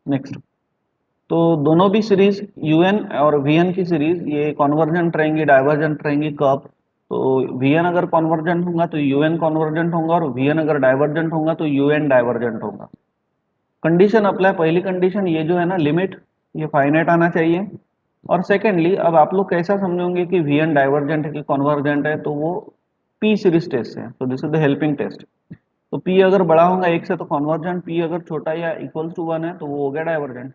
Next, तो दोनों भी सीरीज यूएन और वीएन की सीरीज ये कॉन्वर्जेंट रहेंगी, डाइवर्जेंट रहेंगी कब? तो वीएन अगर कॉन्वर्जेंट होगा तो यूएन कॉन्वर्जेंट होगा, और वीएन अगर डाइवर्जेंट होगा तो यूएन डाइवर्जेंट होगा। कंडीशन अप्लाई, पहली कंडीशन ये जो है ना लिमिट, ये फाइनाइट आना चाहिए। और सेकेंडली अब आप लोग कैसा समझोगे कि वीएन डाइवर्जेंट है कि कॉन्वर्जेंट है, तो वो पी सीरीज टेस्ट से, तो this is the helping test. तो पी अगर बड़ा होगा एक से तो कॉन्वर्जेंट, पी अगर छोटा या इक्वल्स टू वन है तो वो हो गया डाइवर्जेंट,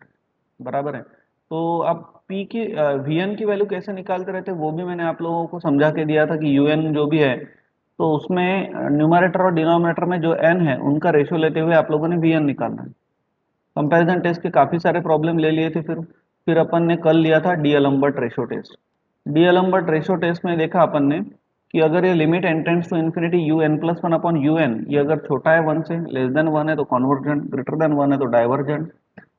बराबर है। तो अब पी की वीएन की वैल्यू कैसे निकालते रहते हैं वो भी मैंने आप लोगों को समझा के दिया था कि यूएन जो भी है तो उसमें न्यूमरेटर और डिनोमिनेटर में जो एन है उनका रेशियो लेते हुए आप लोगों ने वीएन निकालना है। कंपैरिजन टेस्ट के काफी सारे प्रॉब्लम ले लिए थे, फिर अपन ने कल लिया था D'Alembert ratio test. D'Alembert ratio test में देखा अपन ने कि अगर ये limit N tends to infinity u N plus one upon you N, ये अगर छोटा है वन से, लेस देन वन है तो कॉन्वर्जेंट, ग्रेटर देन वन है तो डाइवर्जेंट,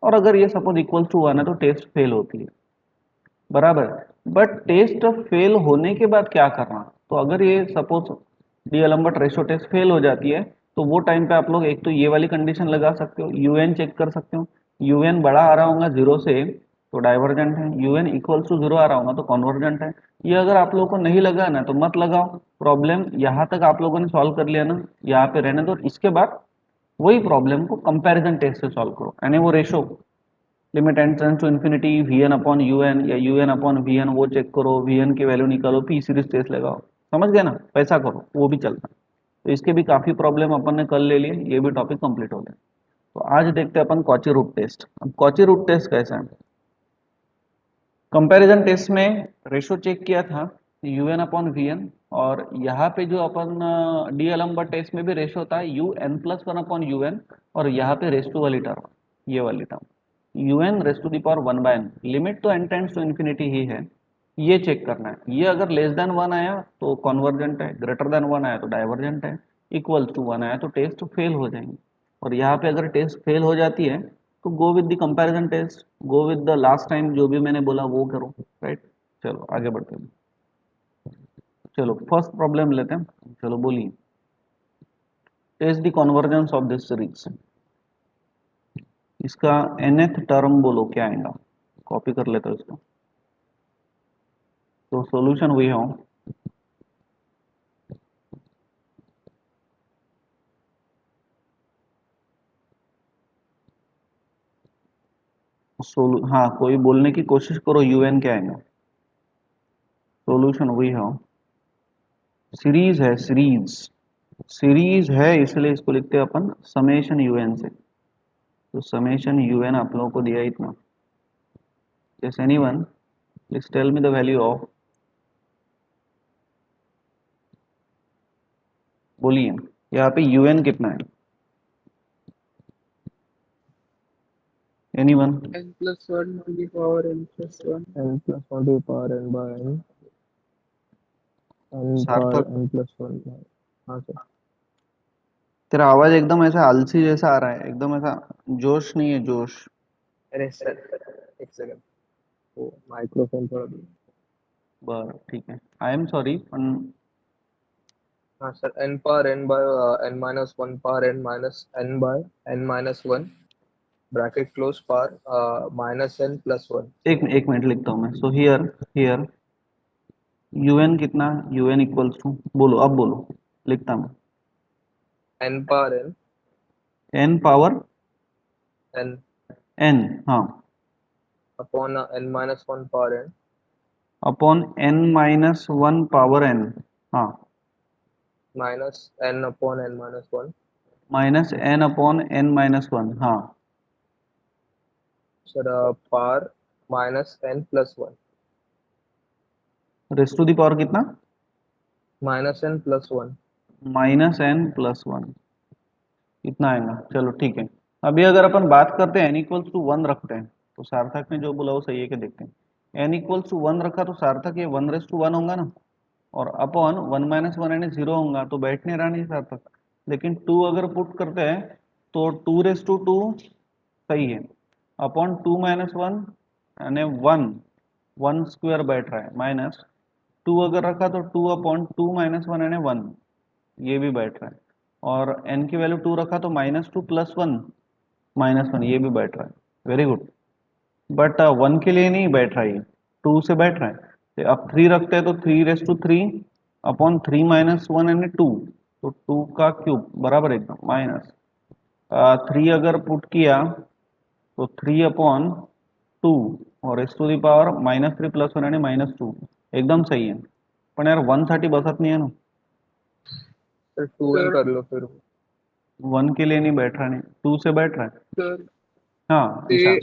और अगर ये सपोज इक्वल टू वन है तो टेस्ट फेल होती है, बराबर। बट टेस्ट फेल होने के बाद क्या करना? तो अगर ये सपोज डीएलम्बर्ट रेशियो टेस्ट फेल हो जाती है तो वो टाइम पे आप लोग एक तो ये वाली कंडीशन लगा सकते हो, यूएन चेक कर सकते हो। यूएन बड़ा आ रहा होगा जीरो से तो डाइवर्जेंट है, यूएन इक्वल्स टू जीरो आ रहा होगा तो कॉन्वर्जेंट है। ये अगर आप लोगों को नहीं लगा ना तो मत लगाओ, प्रॉब्लम यहाँ तक आप लोगों ने सॉल्व कर लिया ना, यहाँ पे रहने दो। इसके बाद वही प्रॉब्लम को कंपैरिजन टेस्ट से सॉल्व करो, यानी वो ratio limit n tends to infinity V n upon you n या U n upon we n, वो चेक करो, वी एन की वैल्यू निकालो, पी सीरीज टेस्ट लगाओ। समझ गए ना? वैसा करो, वो भी चलता है। तो इसके भी काफी प्रॉब्लम अपन ने कल ले लिए, ये भी टॉपिक कंप्लीट हो गया। तो आज देखते हैं अपन कॉची रूट टेस्ट। अब कॉची रूट टेस्ट कैसा है? कंपैरिजन टेस्ट में रेशो चेक किया था you n upon we n, और यहाँ पे जो अपन डी एलम्बर्ट टेस्ट में भी रेशो था you N plus one upon you n, और यहाँ पे रेस टू वाली टर्म, ये वाली term u n raise to the power one by n, limit तो एन टेंड्स टू इन्फिनिटी ही है, ये चेक करना है। ये अगर लेस देन वन आया तो कॉन्वर्जेंट है, ग्रेटर देन वन आया तो डाइवर्जेंट है, इक्वल टू वन आया तो टेस्ट फेल हो जाएंगे। और यहाँ पे अगर टेस्ट फेल हो जाती है तो go with the comparison test, go with the last time जो भी मैंने बोला वो करो, राइट। चलो आगे बढ़ते हैं। चलो फर्स्ट प्रॉब्लम लेते हैं, चलो बोलिए। Test the convergence of this series, इसका nth टर्म बोलो क्या आएगा, कॉपी कर लेते हो इसको। तो सॉल्यूशन वही हो, हाँ कोई बोलने की कोशिश करो, यूएन क्या आएगा। सॉल्यूशन वही हो, सीरीज है, सीरीज सीरीज है इसलिए इसको लिखते हैं अपन समेशन यूएन से। तो समेशन यूएन आप लोगों को दिया इतना। Yes, anyone? Please tell me the value of, बोलिए यहाँ पे यूएन कितना है? Anyone? n plus 1 to the power n plus 1. n plus 1 to the power n by n power सार्थक, n plus 1 by, हाँ सर। तेरा आवाज एकदम ऐसा आलसी जैसा आ रहा है, एकदम ऐसा जोश नहीं है, जोश। अरे सर एक सेकंड, वो माइक्रोफोन थोड़ा दूर। बरं ठीक है, आई एम सॉरी पण हाँ sir, n power n by n minus 1 power n minus n by n minus 1 bracket close power minus n plus 1। एक मिनट लिखता हूँ मैं। सो हियर हियर यूएन कितना, यूएन इक्वल्स टू, बोलो अब बोलो, लिखता हूँ। n power n n power n n, हाँ, upon n minus 1 power n upon n minus one power n, हाँ, minus n upon n minus 1 minus n upon n minus one, हाँ, sir power minus n plus 1 raise to the power कितना, minus n plus 1। Minus n plus one, इतना आएगा। चलो ठीक है। अभी अगर अपन बात करते हैं एन इक्वल्स टू वन रखते हैं, तो सार्थक ने जो बोला वो सही है कि देखते हैं। एन इक्वल्स टू वन रखा तो सार्थक ये वन रेस टू वन होगा ना, और अपॉन वन माइनस वन यानी जीरो होगा, तो बैठने रहा नहीं सार्थक। लेकिन टू अगर पुट करते हैं तो टू रेस टू टू सही है, अपॉन टू माइनस वन यानी वन, वन स्क्वायर बैठ रहा है, माइनस टू अगर रखा तो two upon two minus one यानी वन, ये भी बैठ रहा है। और n की वैल्यू टू रखा तो minus two plus one, minus one, ये भी बैठ रहा है। Very good. बट 1 के लिए नहीं बैठ रहा है, 2 से बैठ रहा है। तो अब 3 रखते हैं तो 3 3 अपॉन 3 - 1 यानी 2, तो 2 का क्यूब बराबर एकदम माइनस 3 अगर पुट किया तो 3/2 और एस टू दी पावर -3 + 1 यानी -2, एकदम सही है। पण यार 1 साठी बसत नाही आहे ना, सर 2n सर कर लो फिर। 1 के लिए नहीं बैठ रहा, नहीं 2 से बैठ रहा है। सर हाँ ते ईशान।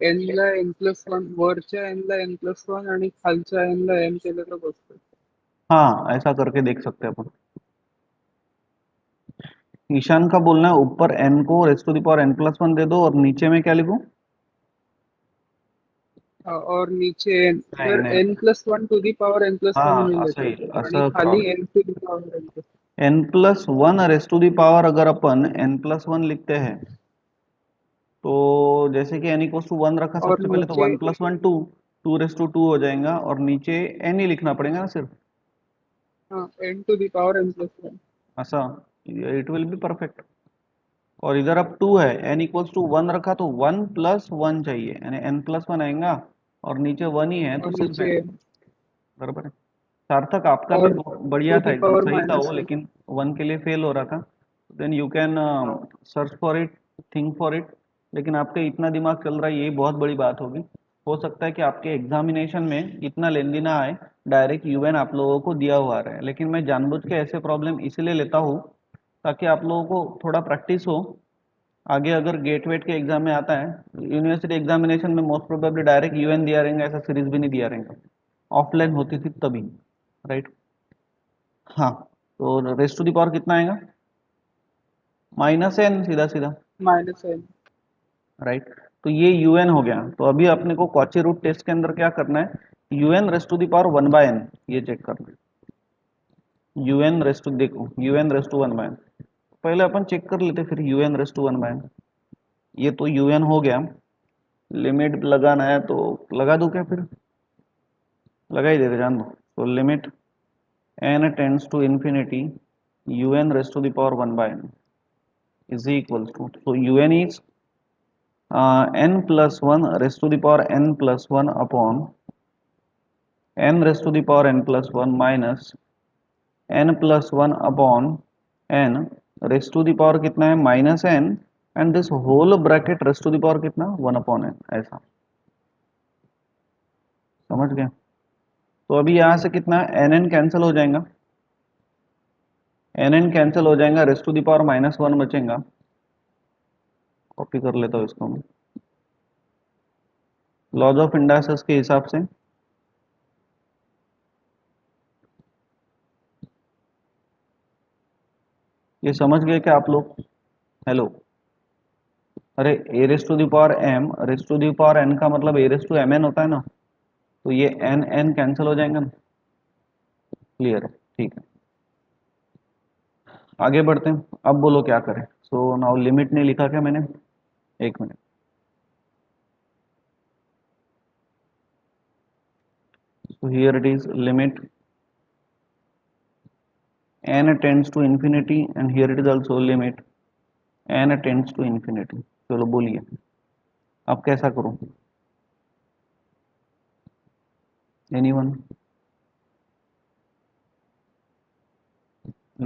n ला n+1, वरच्या n ला n+1 आणि खालच्या n ला n केलं तर बसतं. हाँ ऐसा करके देख सकते हैं अपन। ईशान का बोलना है ऊपर n को raise to the power n+1 दे दो और नीचे में क्या लिखूं? और नीचे n, नहीं सर नहीं, n+1 to the power n+1 हाँ म्हणून असं लिहितो येईल, आणि असं खाली n to the power n+1. n+1 raise to the power अगर अपन n+1 लिखते हैं तो जैसे कि n इक्वल्स टू 1 रखा और सबसे पहले तो नीचे 1+1 2, 2 हो जाएगा और नीचे n ही लिखना पड़ेगा ना सिर्फ, हाँ n to the power n+1. ऐसा इट विल बी परफेक्ट। और इधर अब 2 है, n इक्वल्स टू 1 रखा तो 1+1 चाहिए यानी n+1 आएगा और नीचे 1 ही है तो और सिर्फ n, नीचे बराबर है। सार्थक आपका भी और बढ़िया टू था, दी एकदम पावर सही था वो, -1. लेकिन 1 के लिए फेल हो रहा था। Then you can search for it, think for it, लेकिन आपके इतना दिमाग चल रहा है यही बहुत बड़ी बात होगी। हो सकता है कि आपके एग्जामिनेशन में इतना लेंदी ना आए, डायरेक्ट यूएन आप लोगों को दिया हुआ रहे, लेकिन मैं जानबूझ के ऐसे प्रॉब्लम इसलिए लेता हूँ ताकि आप लोगों को थोड़ा प्रैक्टिस हो। आगे अगर गेट वेट के एग्जाम में आता है, यूनिवर्सिटी एग्जामिनेशन में मोस्ट प्रोबेबली डायरेक्ट यूएन दिया रहेगा, ऐसा सीरीज भी नहीं दिया रहेगा, ऑफलाइन होती थी तभी, राइट। हाँ, तो रेस टू दी पावर कितना आएगा? -n, सीधा सीधा, -n. राइट। तो ये यूएन हो गया। तो अभी अपने को कॉची रूट टेस्ट के अंदर क्या करना है, u n raise to the power 1/n, ये चेक करना है। यूएन रेस टू, देखो यूएन रेस टू 1/n, पहले अपन चेक कर लेते फिर यूएन रेस टू 1/n। ये तो यूएन हो गया, लिमिट लगाना है तो लगा दूं क्या फिर? लगा ही देते, जान दो। तो limit n tends to infinity un raise to the power 1/n is equal to, so un is n+1 raise to the power n+1 upon n raise to the power n+1 minus n+1 upon n raise to the power कितना है -n, and this whole bracket raise to the power कितना 1/n, ऐसा समझ गए? तो अभी यहाँ से कितना nn कैंसिल हो जाएगा, nn कैंसिल हो जाएगा, रेस टू द पावर -1 बचेगा। कॉपी कर लेता हूँ इसको मैं, लॉज ऑफ इंडासेस के हिसाब से। ये समझ गए क्या आप लोग? हेलो, अरे a raise to the power m raise to the power n का मतलब ए रेस टू mn होता है ना, तो ये n n कैंसिल हो जाएंगे ना, क्लियर है, ठीक है। आगे बढ़ते हैं, अब बोलो क्या करें। सो नाउ लिमिट नहीं लिखा क्या मैंने, एक minute. So here it is limit n tends to infinity and here it is also limit n tends to infinity। चलो बोलिए अब कैसा करूं, anyone?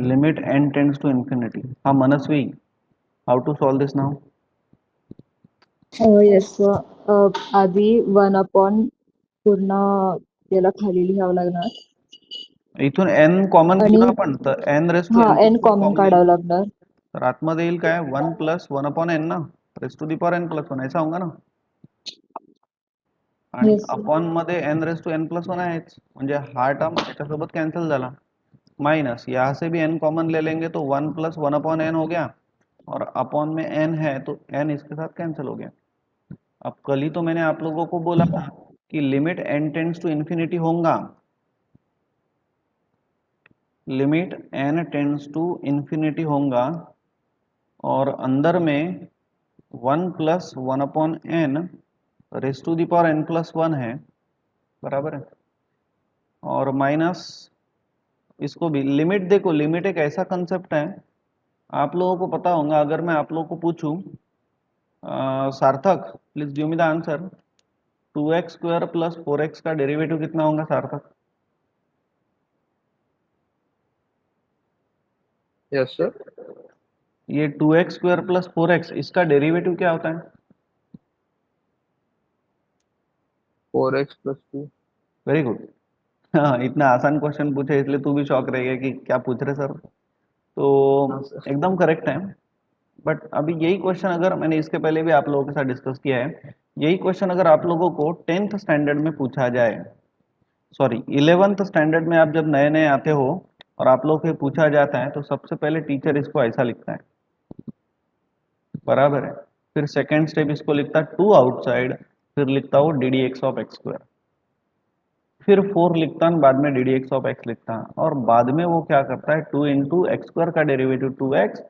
Limit n tends to infinity, हाँ Manasvi, how to solve this now? Yes आधी 1/, पूर्ण याला खाली लिहावं लागणार इथून n कॉमन आणि घेऊ ना आपण, तर n रेस टू हा n n कॉमन कॉमन येईल, काढावं लागणार. तर आतमध्ये येईल काय 1+1/n ना, race to the power n+1 ऐसा होगा ना, आणि येस अपॉन मध्ये n रेस टू n+1 आहेच, म्हणजे हा टर्म याच्यासोबत कॅन्सल झाला, माइनस यहाँ से भी n कॉमन ले लेंगे तो 1+1/n हो गया, और अपॉन में n है तो n इसके साथ कैंसिल हो गया। अब कल ही तो मैंने आप लोगों को बोला था कि limit n tends to infinity होगा, limit n tends to infinity होगा, और अंदर में 1+1/n race to the power n+1 है, बराबर है, और माइनस इसको भी लिमिट। देखो लिमिट एक ऐसा कंसेप्ट है, आप लोगों को पता होगा, अगर मैं आप लोगों को पूछूं सार्थक please give me the answer. 2x square plus 4x का डेरिवेटिव कितना होगा सार्थक? Yes sir. ये 2x स्क्वायर प्लस 4x इसका डेरिवेटिव क्या होता है? 4x plus 2। Very good. हाँ, इतना आसान क्वेश्चन पूछे इसलिए तू भी शॉक रहेगा कि क्या पूछ रहे सर। तो हाँ सर। एकदम करेक्ट है। बट अभी यही क्वेश्चन अगर मैंने इसके पहले भी आप लोगों के साथ डिस्कस किया है, यही क्वेश्चन अगर आप लोगों को 10th स्टैंडर्ड में पूछा जाए, सॉरी 11th स्टैंडर्ड में आप जब नए नए आते हो और आप लोग को पूछा जाता है तो सबसे पहले टीचर इसको ऐसा लिखता है, बराबर है। फिर सेकंड स्टेप इसको लिखता है 2 आउटसाइड, फिर लिखता हूँ D D x of x square, फिर 4 लिखता हूँ, बाद में D D x of x लिखता हूँ, और बाद में वो क्या करता है 2 इंटू एक्स स्क्वायर का derivative 2x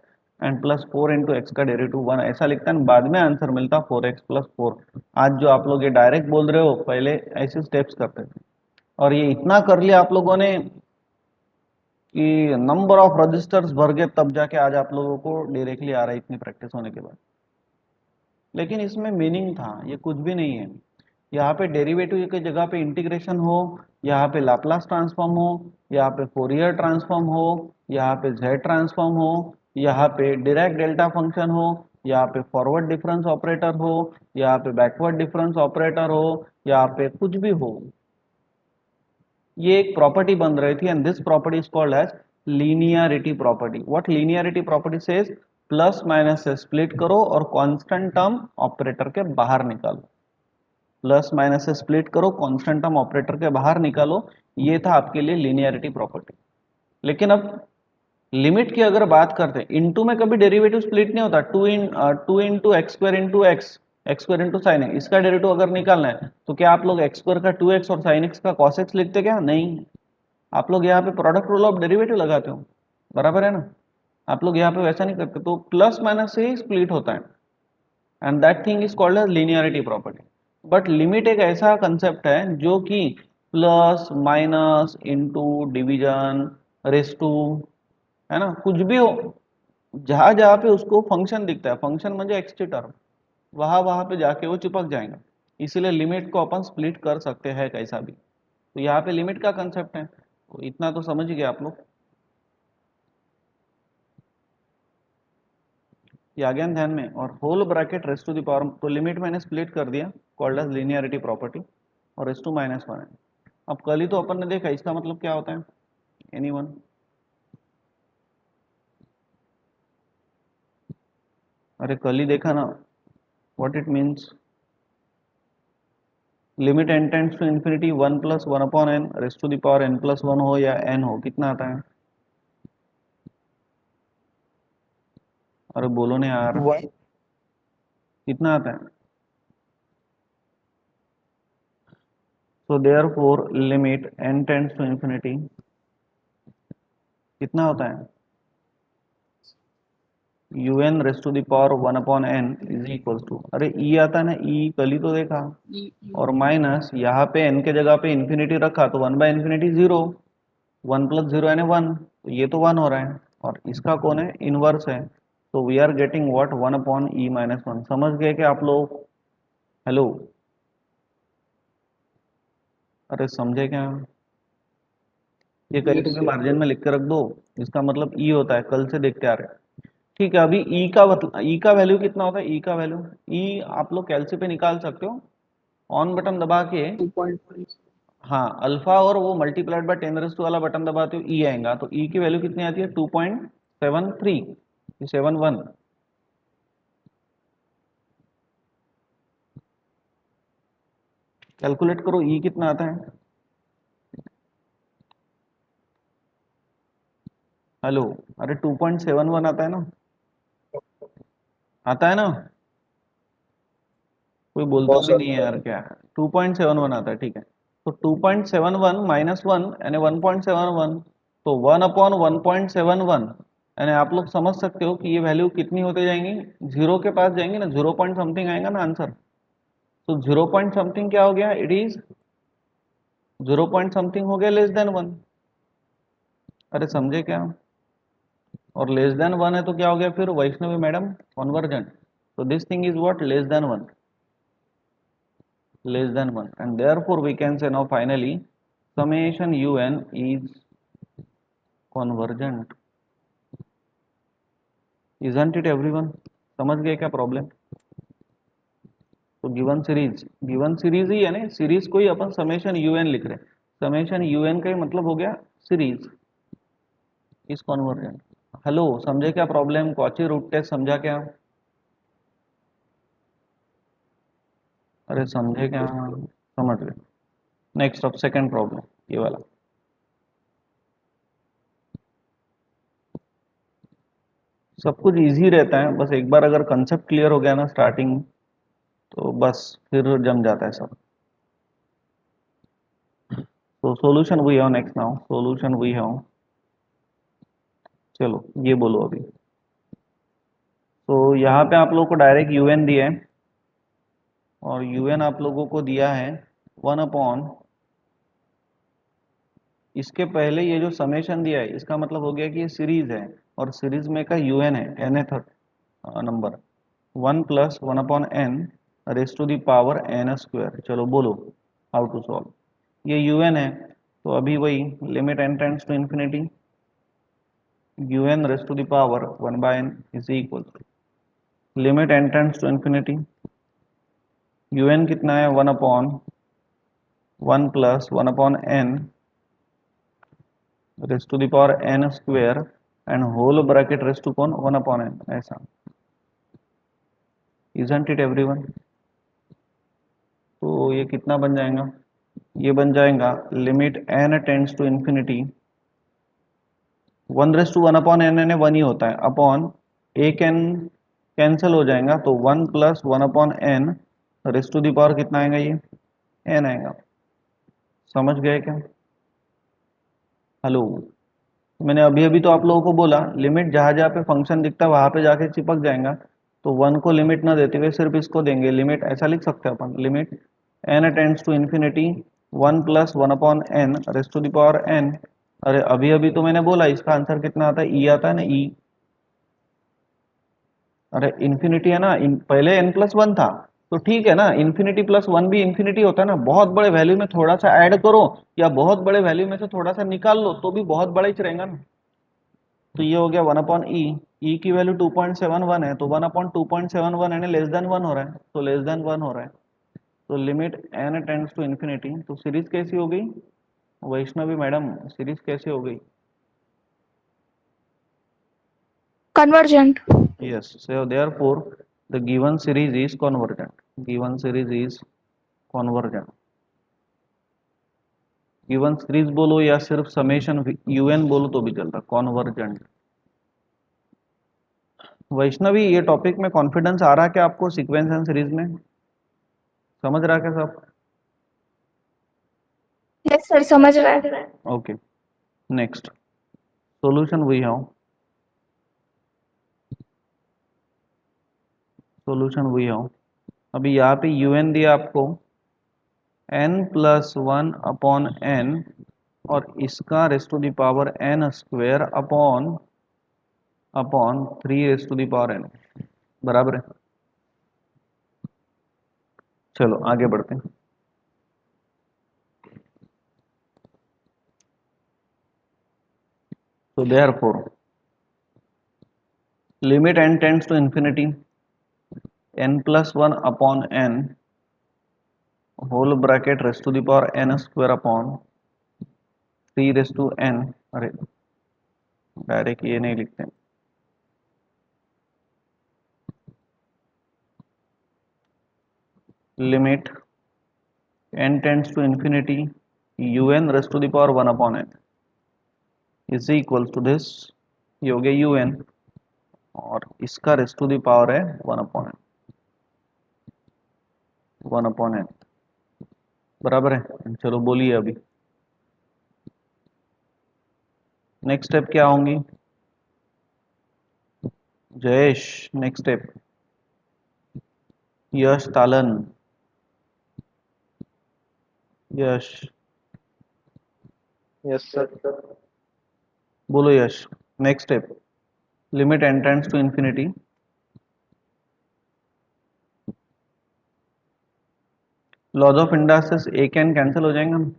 and plus 4 into x का डेरिवेटिव 1 ऐसा लिखता है, बाद में आंसर मिलता 4x प्लस 4। आज जो आप लोग ये डायरेक्ट बोल रहे हो, पहले ऐसे स्टेप्स करते थे। और ये इतना कर लिया आप लोगों ने कि नंबर ऑफ रजिस्टर्स भर गए, तब जाके आज आप लोगों को डायरेक्टली आ रहा है इतनी प्रैक्टिस होने के बाद। लेकिन इसमें मीनिंग था, ये कुछ भी नहीं है। यहाँ पे डेरिवेटिव की जगह पे इंटीग्रेशन हो, यहाँ पे लाप्लास ट्रांसफॉर्म हो, यहाँ पे फोरियर ट्रांसफॉर्म हो, यहाँ पे जेड ट्रांसफॉर्म हो, यहाँ पे डायरेक्ट डेल्टा फंक्शन हो, यहाँ पे फॉरवर्ड डिफरेंस ऑपरेटर हो, यहाँ पे बैकवर्ड डिफरेंस ऑपरेटर हो, यहाँ पे कुछ भी हो, ये एक प्रॉपर्टी बन रही थी, and this property is called as linearity property. What linearity property says? Plus minus से स्प्लिट करो और कांस्टेंट टर्म ऑपरेटर के बाहर निकालो। प्लस माइनस से स्प्लिट करो, कांस्टेंट टर्म ऑपरेटर के बाहर निकालो। ये था आपके लिए लीनियरिटी प्रॉपर्टी। लेकिन अब लिमिट की अगर बात करते हैं, इनटू में कभी डेरिवेटिव स्प्लिट नहीं होता। 2 into x square into x, x square into sine x, इसका डेरिवेटिव अगर निकालना है तो क्या आप लोग एक्स स्क्वायर का 2x और साइन एक्स का कॉस एक्स लिखते क्या? नहीं, आप लोग यहाँ पे प्रोडक्ट रूल ऑफ डेरिवेटिव लगाते हो, बराबर है ना। आप लोग यहाँ पे वैसा नहीं करते, तो प्लस माइनस से ही स्प्लिट होता है, and that thing is called as linearity property. But limit एक ऐसा कंसेप्ट है जो कि plus minus into division raise to, है ना, कुछ भी हो, जहां जहां पे उसको फंक्शन दिखता है, फंक्शन म्हणजे एक्स टर्म, वहां वहां पे जाके वो चिपक जाएंगे। इसीलिए लिमिट को अपन स्प्लिट कर सकते हैं कैसा भी। तो यहाँ पे लिमिट का कंसेप्ट है, तो इतना तो समझ गए आप लोग। ये आ गया ना ध्यान में। और whole bracket raise to the power, तो लिमिट मैंने स्प्लिट कर दिया, कॉल्ड एज लीनियरिटी प्रॉपर्टी, और रेस टू माइनस 1 है। अब कल ही तो अपन ने देखा, इसका मतलब क्या होता है? एनीवन? अरे कल ही देखा ना, what it means. Limit N tends to infinity 1 plus 1 upon N raise to the power n plus 1 हो या n हो, कितना आता है? अरे बोलो नहीं यार, 1। कितना आता है? So therefore limit n tends to infinity कितना होता है? un raise to the power 1 upon n is equal to, अरे e आता है ना, e कल ही तो देखा, और माइनस यहाँ पे n के जगह पे इन्फिनिटी रखा तो 1 बाय इन्फिनिटी 0, 1 प्लस 0 यानी 1, तो ये तो 1 हो रहा है, और इसका कौन है? इनवर्स है। तो we are getting what? 1 upon e minus 1। समझ गए क्या आप लोग? हेलो, अरे समझे क्या? ये कहीं पे यस भी सर। मार्जिन में लिख के रख दो, इसका मतलब ई होता है, कल से देखते आ रहे हैं। ठीक है, अभी ई का ई का वैल्यू कितना होता है? ई का वैल्यू, ई आप लोग कैलसी पे निकाल सकते हो, ऑन बटन दबा के। 2.5। हाँ, अल्फा और वो मल्टीप्लाइड बाय 10 वाला बटन दबाते हो, ई आएगा। तो ई की वैल्यू कितनी आती है? 2.73, 71। कैलकुलेट करो ई कितना आता है। हेलो, अरे 2.71 आता है ना, आता है ना, कोई बोलता बहुत भी नहीं है सर। यार क्या। 2.71 आता है, ठीक है। तो 2.71 माइनस 1 यानी 1.71, तो 1 अपॉन 1.71, यानी आप लोग समझ सकते हो कि ये वैल्यू कितनी होते जाएंगी, जीरो के पास जाएंगे ना, 0 पॉइंट समथिंग आएगा ना आंसर। तो 0 पॉइंट समथिंग क्या हो गया? इट इज 0 पॉइंट समथिंग हो गया लेस देन 1। अरे समझे क्या? और लेस देन 1 है तो क्या हो गया फिर Vaishnavi madam? Convergent. So this thing is what? Less than 1. Less than 1. And therefore we can say now finally summation un is convergent. Isn't it everyone? समझ गए क्या प्रॉब्लम? तो गिवन सीरीज ही है ना, सीरीज को ही अपन समेशन यूएन लिख रहे हैं. समेशन यूएन का ही मतलब हो गया सीरीज इज कॉन्वर्जेंट. हेलो, समझे क्या प्रॉब्लम? कॉची रूट टेस्ट समझा क्या? अरे समझे क्या? समझ गए. नेक्स्ट अब सेकंड प्रॉब्लम ये वाला. सब कुछ इजी रहता है, बस एक बार अगर कंसेप्ट क्लियर हो गया ना स्टार्टिंग, तो बस फिर जम जाता है सब. तो solution we have next now. Solution we have, चलो ये बोलो अभी. तो यहाँ पे आप लोगों को डायरेक्ट यूएन दिया है, और यूएन आप लोगों को दिया है 1 अपॉन, इसके पहले ये जो समेशन दिया है इसका मतलब हो गया कि ये सीरीज है, और सीरीज में का यूएन है nth number 1 plus 1 upon n raise to the power n square. चलो बोलो हाउ टू सॉल्व. ये यूएन है, तो अभी वही limit n tends to infinity un raise to the power 1 by n is equal to limit n tends to infinity un कितना है 1 upon 1 plus 1 upon n raise to the power n square and whole bracket raise to कौन 1 upon n. ऐसा. Isn't it everyone? तो ये कितना बन जाएगा? ये बन जाएगा limit n tends to infinity 1 raise to 1 upon n 1 ही होता है, अपॉन एक n कैंसिल हो जाएगा, तो 1 plus 1 upon n raise to the power कितना आएगा? ये n आएगा. समझ गए क्या? हेलो, मैंने अभी अभी तो आप लोगों को बोला लिमिट जहाँ जहाँ पे फंक्शन दिखता है वहां पे जाके चिपक जाएगा, तो 1 को लिमिट ना देते हुए सिर्फ इसको देंगे लिमिट. ऐसा लिख सकते हैं अपन, limit n tends to infinity 1 plus 1 upon n raise to the power n. अरे अभी अभी तो मैंने बोला इसका आंसर कितना आता है? ई आता है ना, ई. अरे इन्फिनिटी है ना, पहले n प्लस 1 था, तो ठीक है ना, इन्फिनिटी प्लस 1 भी इन्फिनिटी होता है ना. बहुत बड़े वैल्यू में थोड़ा सा ऐड करो या बहुत बड़े वैल्यू में से थोड़ा सा निकाल लो तो भी बहुत बड़ा ही रहेगा ना. तो ये हो गया 1 अपॉन ई. ई की वैल्यू 2.71 है, तो 1 अपॉन 2.71 यानी लेस देन 1 हो रहा है, तो लेस देन 1 हो रहा है. तो limit n tends to infinity. तो सीरीज कैसी हो गई वैष्णवी मैडम? सीरीज कैसे हो गई? Convergent. Yes, so therefore the given series is convergent. Given series is convergent. given series बोलो या सिर्फ समेशन un बोलो तो भी चलता. convergent. वैष्णवी, ये टॉपिक में कॉन्फिडेंस आ रहा है क्या आपको? सीक्वेंस एंड सीरीज में समझ रहा क्या सब? Yes, sir. समझ रहा है. Okay. Next solution we have. Solution we have. अभी यहाँ पे un दिया आपको n प्लस 1 अपॉन n, और इसका raise to the power n square upon 3 raise to the power n. बराबर है. चलो आगे बढ़ते हैं. तो therefore limit n tends to infinity n plus 1 upon n whole bracket raise to the power n square upon 3 raise to n. अरे direct ये नहीं लिखते हैं. Limit n tends to infinity un raise to the power 1 upon n is equal to this. ये हो गया un, और इसका रेस टू द पावर है 1 अपॉन n. बराबर है. चलो बोलिए अभी नेक्स्ट स्टेप क्या होंगी? Jayesh next step. Yash Talan. Yash Yes, sir. बोलो Yash. Next step limit n tends to infinity laws of indices एक एन कैंसिल हो जाएंगे ना,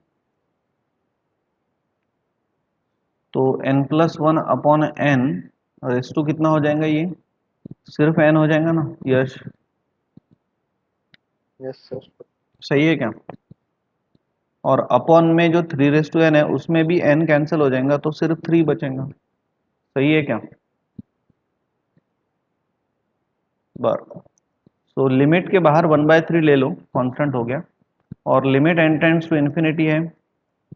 तो n plus one upon N raise to कितना हो जाएगा, ये सिर्फ n हो जाएगा ना यश, यस सर। सही है क्या? और अपॉन में जो 3 रेस टू n है उसमें भी n कैंसिल हो जाएगा तो सिर्फ 3 बचेगा, सही है क्या? बर तो लिमिट के बाहर 1/3 ले लो, कांस्टेंट हो गया, और limit n tends to infinity है,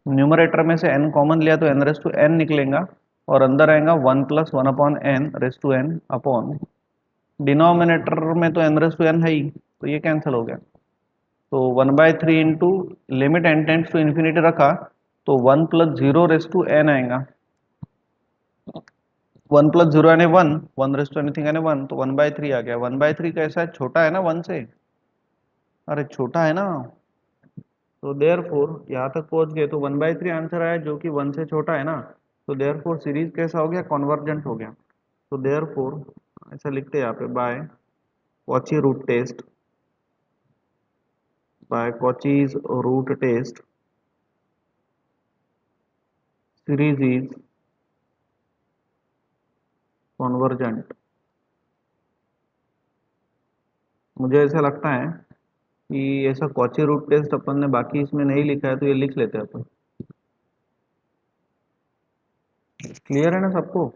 न्यूमरेटर में से n कॉमन लिया तो n रेस टू n निकलेगा, और अंदर आएगा 1 plus one upon N raise to n upon denominator में तो n रेस टू n है ही, तो ये कैंसिल हो गया। तो 1/3 into limit n tends to infinity रखा तो 1 plus zero raise to n आएगा, 1 प्लस जीरो यानी 1, 1 रेस टू एनीथिंग यानी 1, तो 1/3 आ गया। 1/3 कैसा है, छोटा है ना 1 से, अरे छोटा है ना, तो देयरफॉर यहाँ तक पहुंच गए तो 1/3 आंसर आया जो कि 1 से छोटा है ना, तो देयरफॉर सीरीज कैसा हो गया, कन्वर्जेंट हो गया। तो देयरफॉर ऐसा लिखते हैं यहाँ पे, by Cauchy root test, by Cauchy's root test series is convergent. मुझे ऐसा लगता है कि ऐसा कॉची रूट टेस्ट अपन ने बाकी इसमें नहीं लिखा है, तो ये लिख लेते हैं अपन। क्लियर है ना सबको?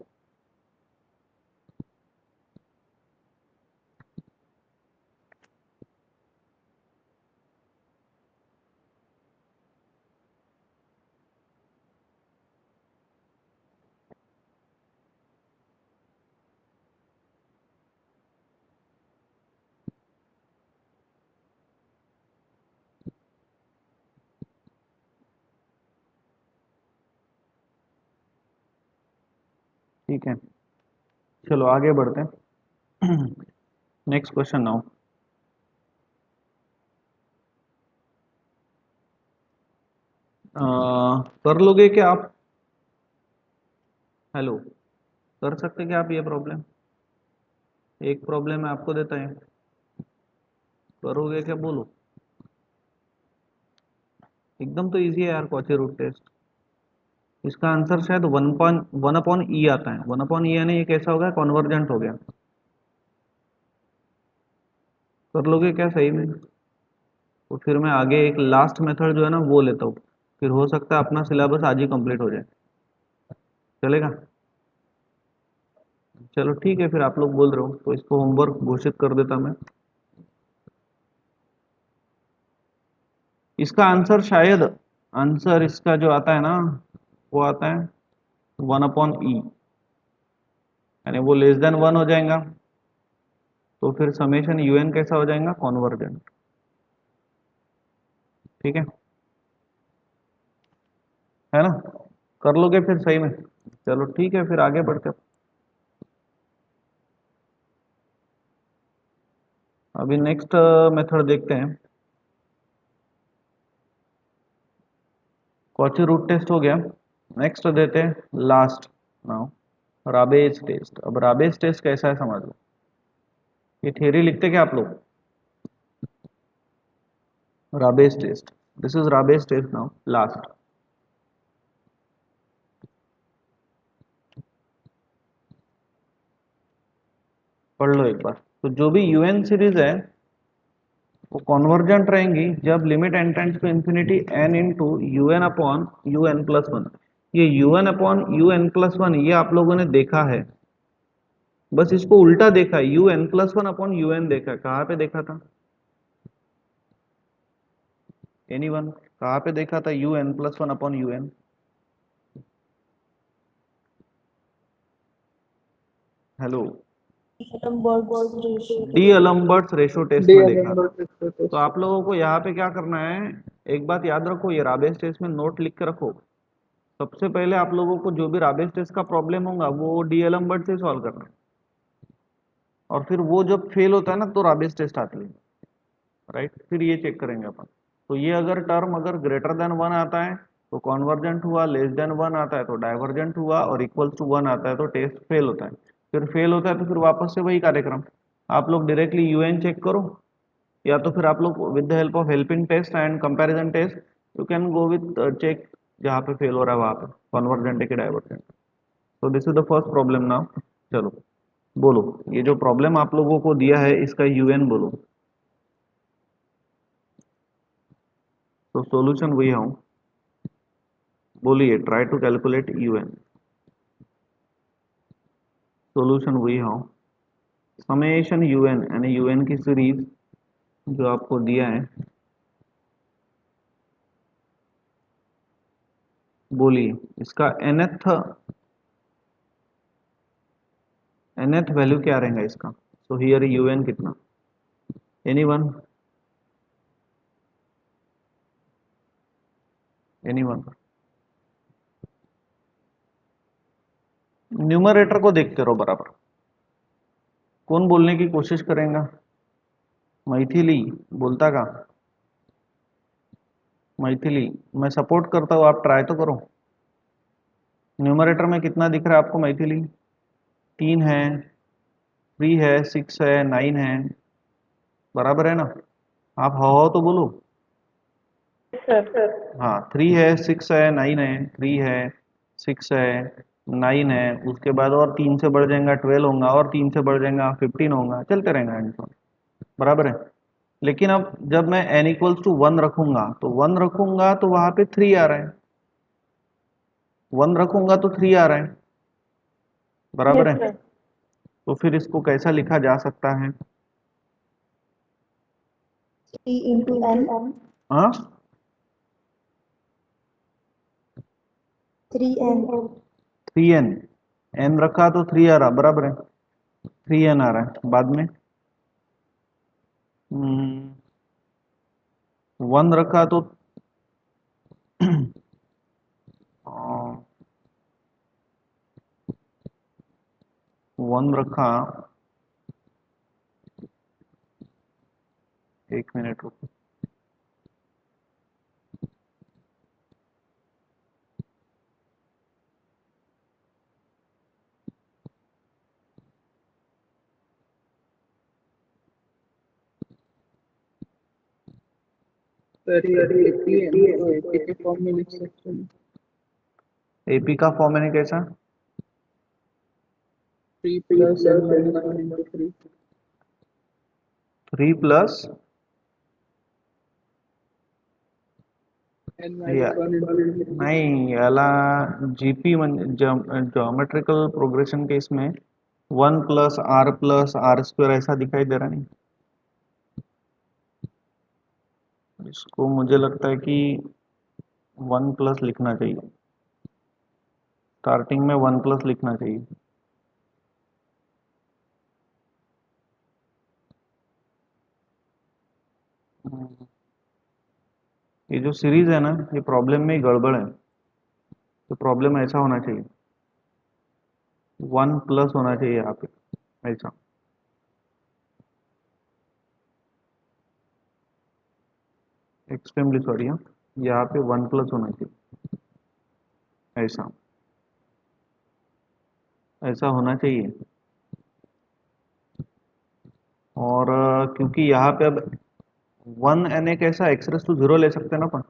ठीक है, चलो आगे बढ़ते हैं। Next question now. कर लोगे क्या आप? हेलो, कर सकते क्या आप? ये प्रॉब्लम, एक प्रॉब्लम मैं आपको देता है, करोगे क्या बोलो? एकदम तो इजी है यार कॉची रूट टेस्ट। इसका आंसर शायद 1/1 आता है, 1/e यानी ये कैसा हो गया, कन्वर्जेंट हो गया। कर लोगे क्या सही में? तो फिर मैं आगे एक लास्ट मेथड जो है ना वो लेता हूँ, फिर हो सकता है अपना सिलेबस आज ही कंप्लीट हो जाए, चलेगा? चलो ठीक है, फिर आप लोग बोल रहे हो तो इसको होमवर्क घोषित कर देता मैं। इसका आंसर शायद, आंसर इसका जो आता है ना वो आता है 1/e, यानी वो लेस देन 1 हो जाएगा, तो फिर समेशन un कैसा हो जाएगा, कॉन्वर्जेंट। ठीक है ना? कर लोगे फिर सही में? चलो ठीक है, फिर आगे बढ़ते हैं। अभी नेक्स्ट मेथड देखते हैं। कॉची रूट टेस्ट हो गया, नेक्स्ट देते हैं लास्ट नाउ राबेज टेस्ट। अब राबेज टेस्ट कैसा है समझ लो, ये थ्योरी लिखते क्या आप लोग, Raabe's test, this is Raabe's test now last. पढ़ लो एक बार। तो जो भी यूएन सीरीज है वो कॉन्वर्जेंट रहेंगी जब limit N tends to infinity n into U n upon you N plus one. ये U n upon you N plus one ये आप लोगों ने देखा है, बस इसको उल्टा देखा है, U N plus one upon you N देखा है। कहाँ पे देखा था एनीवन, कहाँ पे देखा था you N plus one upon you n? Hello, D Alembert's ratio test में देखा था। तो आप लोगों को यहाँ पे क्या करना है, एक बात याद रखो, ये राबेज टेस्ट में नोट लिख के रखो। सबसे पहले आप लोगों को जो भी राबेज टेस्ट का प्रॉब्लम होगा वो डी अलम्बर्ट से सॉल्व करना है, और फिर वो जब फेल होता है ना तो राबेज टेस्ट आती है, राइट? फिर ये चेक करेंगे अपन। तो ये अगर टर्म अगर ग्रेटर देन 1 आता है तो कॉन्वर्जेंट हुआ, लेस देन 1 आता है तो डाइवर्जेंट हुआ, और इक्वल्स टू 1 आता है तो टेस्ट फेल होता है। फिर फेल होता है तो फिर वापस से वही कार्यक्रम, आप लोग डायरेक्टली यूएन चेक करो, या तो फिर आप लोग with the help of helping test and comparison test you can go with check जहाँ पे फेल हो रहा है वहाँ पे कन्वर्जेंट है कि डाइवर्जेंट। तो this is the first problem now. चलो बोलो, ये जो प्रॉब्लम आप लोगों को दिया है इसका यूएन बोलो। तो सॉल्यूशन वही हूँ, बोलिए, try to calculate U N. Solution वही हूँ, समेशन यूएन यानी यूएन की सीरीज जो आपको दिया है, बोलिए इसका nth वैल्यू क्या रहेगा इसका। सो हियर यूएन कितना, एनीवन एनीवन। न्यूमरेटर को देखते रहो बराबर, कौन बोलने की कोशिश करेगा। मैथिली बोलता का, मैथिली मैं सपोर्ट करता हूँ, आप ट्राई तो करो। न्यूमरेटर में कितना दिख रहा है आपको मैथिली? 3 है, 3 है, 6 है, 9 है, बराबर है ना? आप हो तो बोलो। हाँ 3 है, 6 है, 9 है, 3 है, 6 है, 9 है, उसके बाद और 3 से बढ़ जाएगा 12 होगा, और 3 से बढ़ जाएगा 15 होगा, चलते रहेगा आंसर, बराबर है। लेकिन अब जब मैं n इक्वल्स टू 1 रखूंगा तो 1 रखूंगा तो वहां पे 3 आ रहा है, 1 रखूंगा तो 3 आ रहा है, बराबर है। तो फिर इसको कैसा लिखा जा सकता है? 3 into n, हाँ 3n, 3n, n रखा तो 3 आ रहा, बराबर है, 3n आ रहा है। बाद में 1 रखा तो 1 रखा, 1 मिनट रुको। सर ये एपी है ना, तो एपी के फॉर्म में लिख सकते हैं। एपी का फॉर्म है कैसा? 3 plus n minus 1 into 3। 3 plus n minus 1 into 3। नहीं, याला जीपी ज्योमेट्रिकल प्रोग्रेशन के इसमें 1 प्लस आर स्क्वायर ऐसा दिखाई दे रहा नहीं। इसको मुझे लगता है कि 1 प्लस लिखना चाहिए, स्टार्टिंग में 1 प्लस लिखना चाहिए। ये जो सीरीज है ना, ये प्रॉब्लम में ही गड़बड़ है। तो प्रॉब्लम ऐसा होना चाहिए, 1 प्लस होना चाहिए यहाँ पे, ऐसा। एक्सट्रीमली सॉरी, हाँ यहाँ पे 1 प्लस होना चाहिए, ऐसा ऐसा होना चाहिए। और क्योंकि यहाँ पे अब 1 एन ए कैसा एक्स रेस टू 0 ले सकते हैं ना अपन,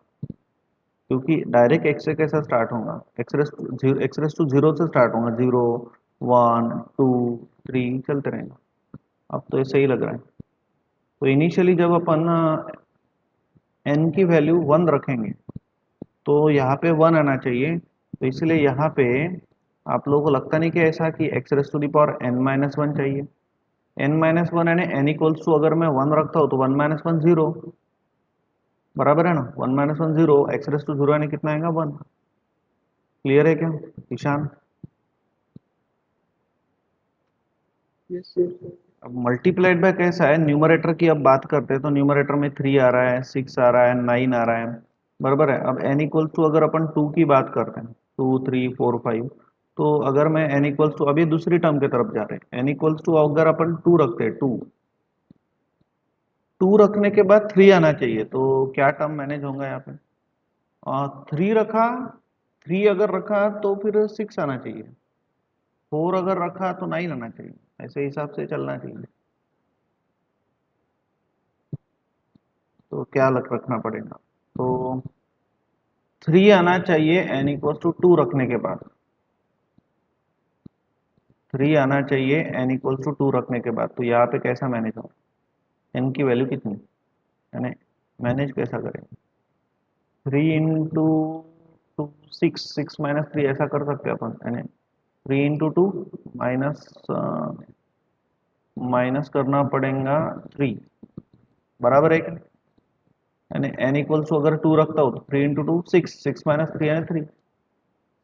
क्योंकि डायरेक्ट एक्स से कैसा स्टार्ट होगा, एक्स रेस टू 0 से स्टार्ट होगा, 0 1 2 3 चलते रहेंगे। अब तो ये सही लग रहा है। तो इनिशियली जब अपन एन की वैल्यू 1 रखेंगे तो यहाँ पे 1 आना चाहिए। तो इसलिए यहाँ पे आप लोगों को लगता नहीं कि ऐसा कि X raise to the power n minus 1 चाहिए। n माइनस 1 यानी n इक्वल्स टू अगर मैं 1 रखता हूँ तो 1 माइनस 1 0, बराबर है ना। 1 माइनस 1 0, एक्स रेस टू 0 यानी कितना आएगा 1। क्लियर है क्या ईशान? Yes sir. अब मल्टीप्लाइड बाय कैसा है, न्यूमरेटर की अब बात करते हैं तो न्यूमरेटर में 3 आ रहा है, 6 आ रहा है, 9 आ रहा है, बराबर है। अब n इक्वल्स टू अगर अपन 2 की बात करते हैं, 2 3 4 5, तो अगर मैं n इक्वल्स टू, अभी दूसरी टर्म की तरफ जा रहे हैं, n इक्वल्स टू अगर अपन 2 रखते हैं, 2 रखने के बाद 3 आना चाहिए, तो क्या टर्म मैनेज होगा यहाँ पे? 3 रखा, 3 अगर रखा तो फिर 6 आना चाहिए, 4 अगर रखा तो 9 आना चाहिए, ऐसे हिसाब से चलना चाहिए। तो क्या रखना पड़ेगा, तो 3 आना चाहिए n इक्वल टू 2 रखने के बाद, 3 आना चाहिए n इक्वल टू 2 रखने के बाद। तो यहाँ पे कैसा मैनेज हो, n की वैल्यू कितनी, यानी मैनेज कैसा करें, 3 इंटू 2 6 माइनस 3 ऐसा कर सकते हैं अपन, यानी 3 इंटू 2 माइनस माइनस करना पड़ेगा 3, बराबर है क्या, यानी n इक्वल टू अगर 2 रखता हो तो 3 इंटू 2 6 माइनस 3 यानी 3,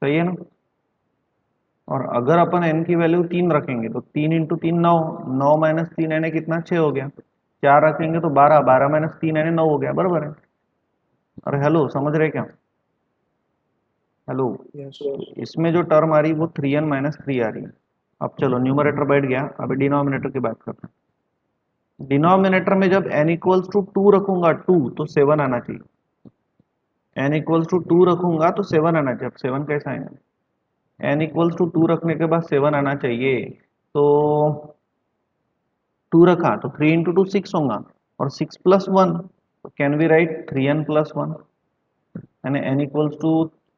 सही है ना। और अगर अपन n की वैल्यू 3 रखेंगे तो 3 इंटू 3 9, 9 माइनस 3 यानी कितना, 6 हो गया, 4 रखेंगे तो 12, 12 माइनस 3 यानी 9 हो गया, बराबर है। अरे हेलो, समझ रहे क्या, हेलो। Yes. इसमें जो टर्म आ रही है वो 3n माइनस 3 आ रही है। अब चलो न्यूमरेटर बैठ गया, अभी डिनोमिनेटर की बात करते हैं। डिनोमिनेटर में जब n इक्वल्स टू 2 रखूंगा 2 तो 7 आना चाहिए, n इक्वल्स टू 2 रखूंगा तो 7 आना चाहिए। अब 7 कैसा आएगा, n इक्वल्स टू 2 रखने के बाद 7 आना चाहिए, तो 2 रखा तो 3 इंटू 2 6 होगा, और 6 प्लस 1, तो can be right 3n plus 1, यानी n इक्वल्स टू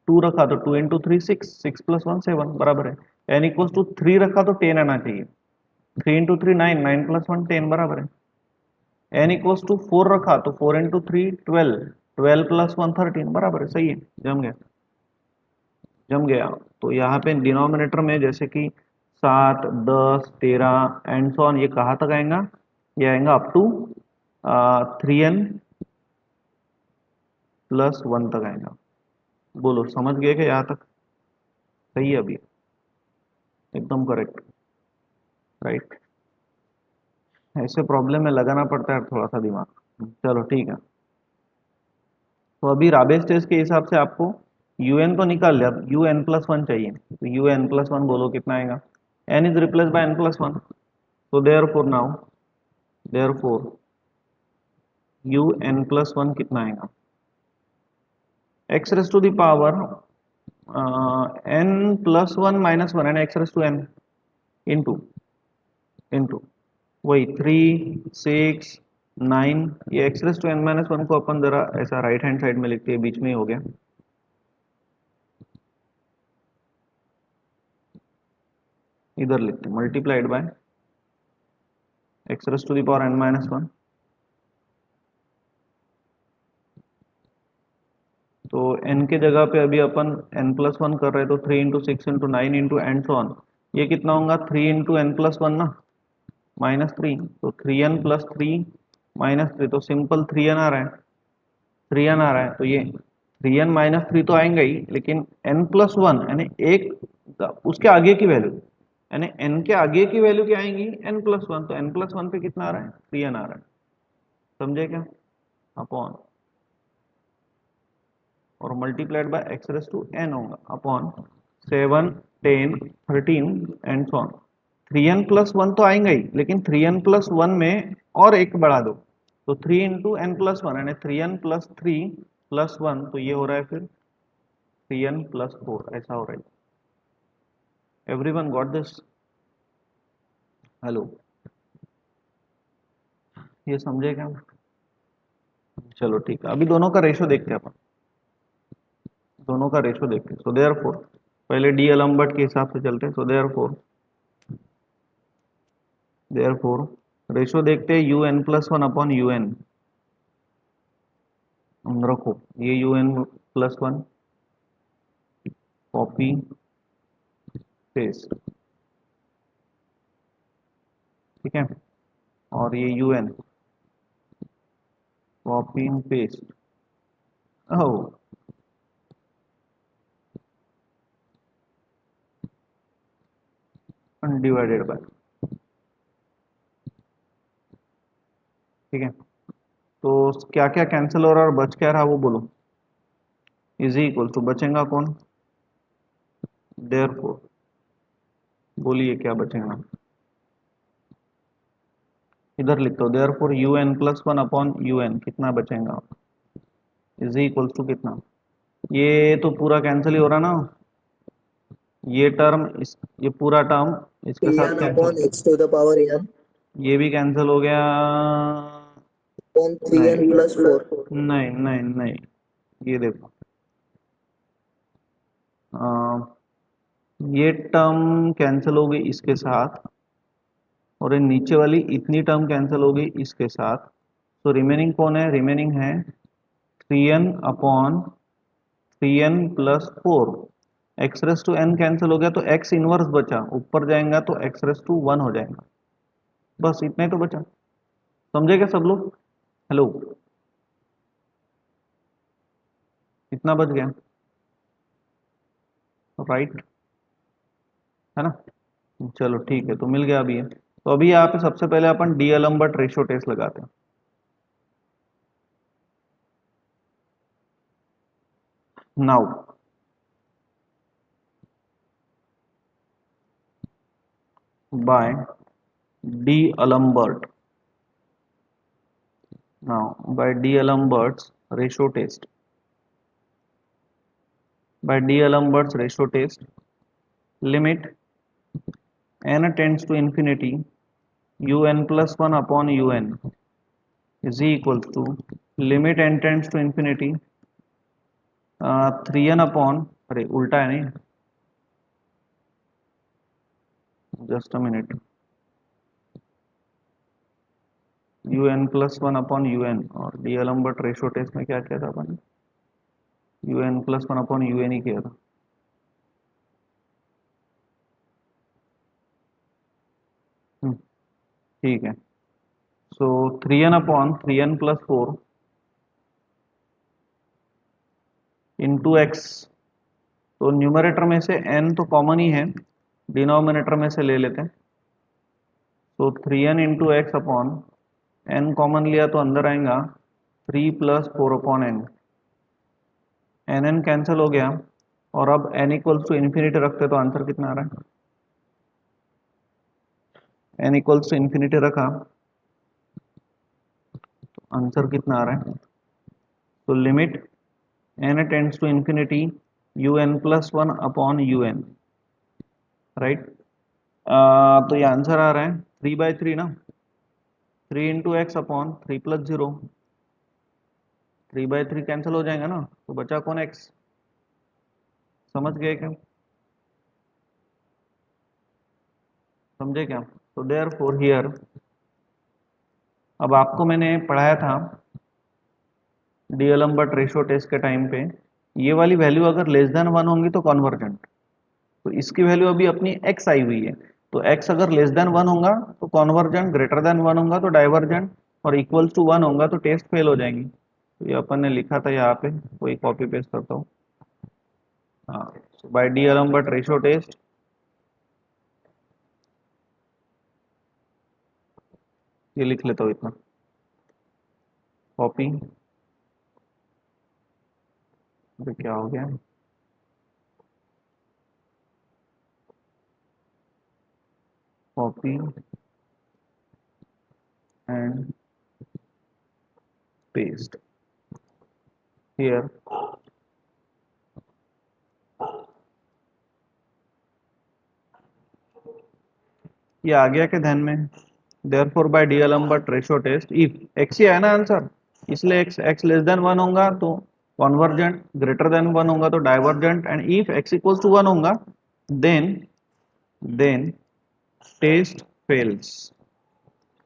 2 रखा तो 2 इंटू 3 6, 6 प्लस 1 7, बराबर है। n इक्वल्स टू 3 रखा तो 10 आना चाहिए, 3 इंटू 3 9, 9 प्लस 1 10, बराबर है। n इक्वल्स टू 4 रखा तो 4 इंटू 3 12, 12 प्लस 1 13, बराबर है, सही है, जम गया, जम गया। तो यहाँ पे डिनोमिनेटर में जैसे कि 7 10 13 एंड सो ऑन, ये कहाँ तक आएगा, ये आएगा अप टू 3n प्लस 1 तक आएगा। बोलो समझ गए कि यहाँ तक सही है, अभी एकदम करेक्ट, राइट। ऐसे प्रॉब्लम में लगाना पड़ता है थोड़ा सा दिमाग। चलो ठीक है, तो अभी राबेस टेस्ट के हिसाब से आपको un तो निकाल लिया, अब un प्लस 1 चाहिए, तो un प्लस 1 बोलो कितना आएगा, n is replace by n plus 1, तो therefore now, therefore un plus 1 कितना आएगा, x raise to the power n plus 1 minus 1 and x raise to n into into वही 3 6 9, ये x raise to n minus 1 को अपन जरा ऐसा right hand side में लिखते हैं, बीच में ही हो गया, इधर लिखते multiplied by x raise to the power n minus 1। तो n के जगह पे अभी अपन n प्लस 1 कर रहे हैं, तो 3 into 6 into 9 into and so on, ये कितना होगा 3 इंटू n प्लस 1 ना, माइनस 3, तो 3n प्लस 3 माइनस 3, तो सिंपल 3n आ रहा है, 3n आ रहा है, तो ये 3n माइनस 3 तो आएंगे ही, लेकिन n प्लस 1 यानी एक उसके आगे की वैल्यू, यानी n के आगे की वैल्यू क्या आएंगी, n प्लस 1, तो n प्लस 1 पे कितना आ रहा है, 3n आ रहा है, समझे क्या, अपॉन और multiplied by X raise to n होगा upon 7 10 13 and so on. 3n plus 1 तो आएंगे ही, लेकिन 3n प्लस 1 में और एक बढ़ा दो, तो 3 इंटू एन प्लस 1 यानी 3n प्लस 3 प्लस 1, तो ये हो रहा है फिर 3n प्लस 4, ऐसा हो रहा है। एवरीवन गॉट दिस, हेलो, ये समझे क्या, चलो ठीक है, अभी दोनों का रेशो देखते हैं अपन, दोनों का रेशो देखते हैं। सो देयरफॉर पहले डी एलम्बर्ट के हिसाब से चलते हैं, सो देयरफॉर रेशो देखते हैं U N plus 1 upon you N, रखो ये U N plus 1, copy paste, ठीक है, और ये U N copy paste, oh undivided by, ठीक है। तो क्या क्या कैंसिल हो रहा है और बच क्या रहा वो बोलो, इज इक्वल टू बचेगा कौन, देयरफॉर बोलिए क्या बचेगा, इधर लिख दो therefore U N plus 1 upon you N कितना बचेगा, इज इक्वल टू कितना, ये तो पूरा कैंसिल ही हो रहा ना, ये टर्म इस, ये पूरा टर्म इसके साथ N cancel, upon x to the power n. ये भी कैंसिल हो गया, upon 3n plus 4. नहीं नहीं नहीं, ये देखो ये टर्म कैंसिल हो गई इसके साथ, और ये नीचे वाली इतनी टर्म कैंसिल हो गई इसके साथ। तो रिमेनिंग कौन है? रिमेनिंग है 3n upon 3n plus 4। X raise to N cancel हो गया तो एक्स इनवर्स बचा, ऊपर जाएगा तो एक्स रेस टू 1 हो जाएगा। बस इतना ही तो बचा। समझे क्या सब लोग? हेलो, इतना बच गया, राइट है ना? चलो ठीक है, तो मिल गया अभी ये। तो अभी यहाँ पे सबसे पहले अपन डी-एलम्बर्ट रेशियो टेस्ट लगाते हैं। Now by D'Alembert, now by D'Alembert's ratio test, by D'Alembert's ratio test, limit n tends to infinity un plus 1 upon un is equals to limit n tends to infinity 3n upon, अरे उल्टा है नहीं, just a minute, un plus 1 upon un, और D'Alembert ratio test में क्या किया था अपन? un plus 1 upon un ही किया था। ठीक है, सो 3n upon 3n plus 4 into x, तो न्यूमरेटर में से n तो कॉमन ही है, डिनोमिनेटर में से ले लेते हैं। तो 3n into X upon n common लिया तो अंदर आएगा 3 plus 4 upon n, n cancel हो गया, और अब n इक्वल्स टू इन्फिनिटी रखते तो आंसर कितना आ रहा है? n इक्वल्स टू इन्फिनिटी रखा तो आंसर कितना आ रहा है? तो limit n tends to infinity un plus 1 upon un, right. तो ये आंसर आ रहा है 3/3 ना, 3 into X upon 3 plus 0, 3/3 cancel हो जाएगा ना, तो बचा कौन? x। समझ गए क्या? समझे क्या? तो देयर फोर हियर, अब आपको मैंने पढ़ाया था डी-एलम्बर्ट रेशियो टेस्ट के टाइम पे, ये वाली वैल्यू अगर लेस देन 1 होंगी तो कॉन्वर्जेंट, तो इसकी वैल्यू अभी अपनी x आई हुई है, तो x अगर लेस देन 1 होगा तो कॉन्वर्जेंट, ग्रेटर देन 1 होगा तो डाइवर्जेंट, और इक्वल्स टू 1 होगा तो टेस्ट फेल हो जाएंगी। तो ये अपन ने लिखा था यहाँ पे, वही कॉपी पेस्ट करता हूँ। हाँ, बाय डी-एलम्बर्ट रेशियो टेस्ट ये लिख लेता हूँ इतना, कॉपी, तो क्या हो गया, कॉपी एंड पेस्ट हियर। ये आ गया क्या ध्यान में? Therefore by D'Alembert ratio test if x ही है ना आंसर, इसलिए x लेस देन 1 होगा तो कॉन्वर्जेंट, ग्रेटर देन 1 होगा तो divergent, and if x equals to 1 होगा देन टेस्ट फेल्स।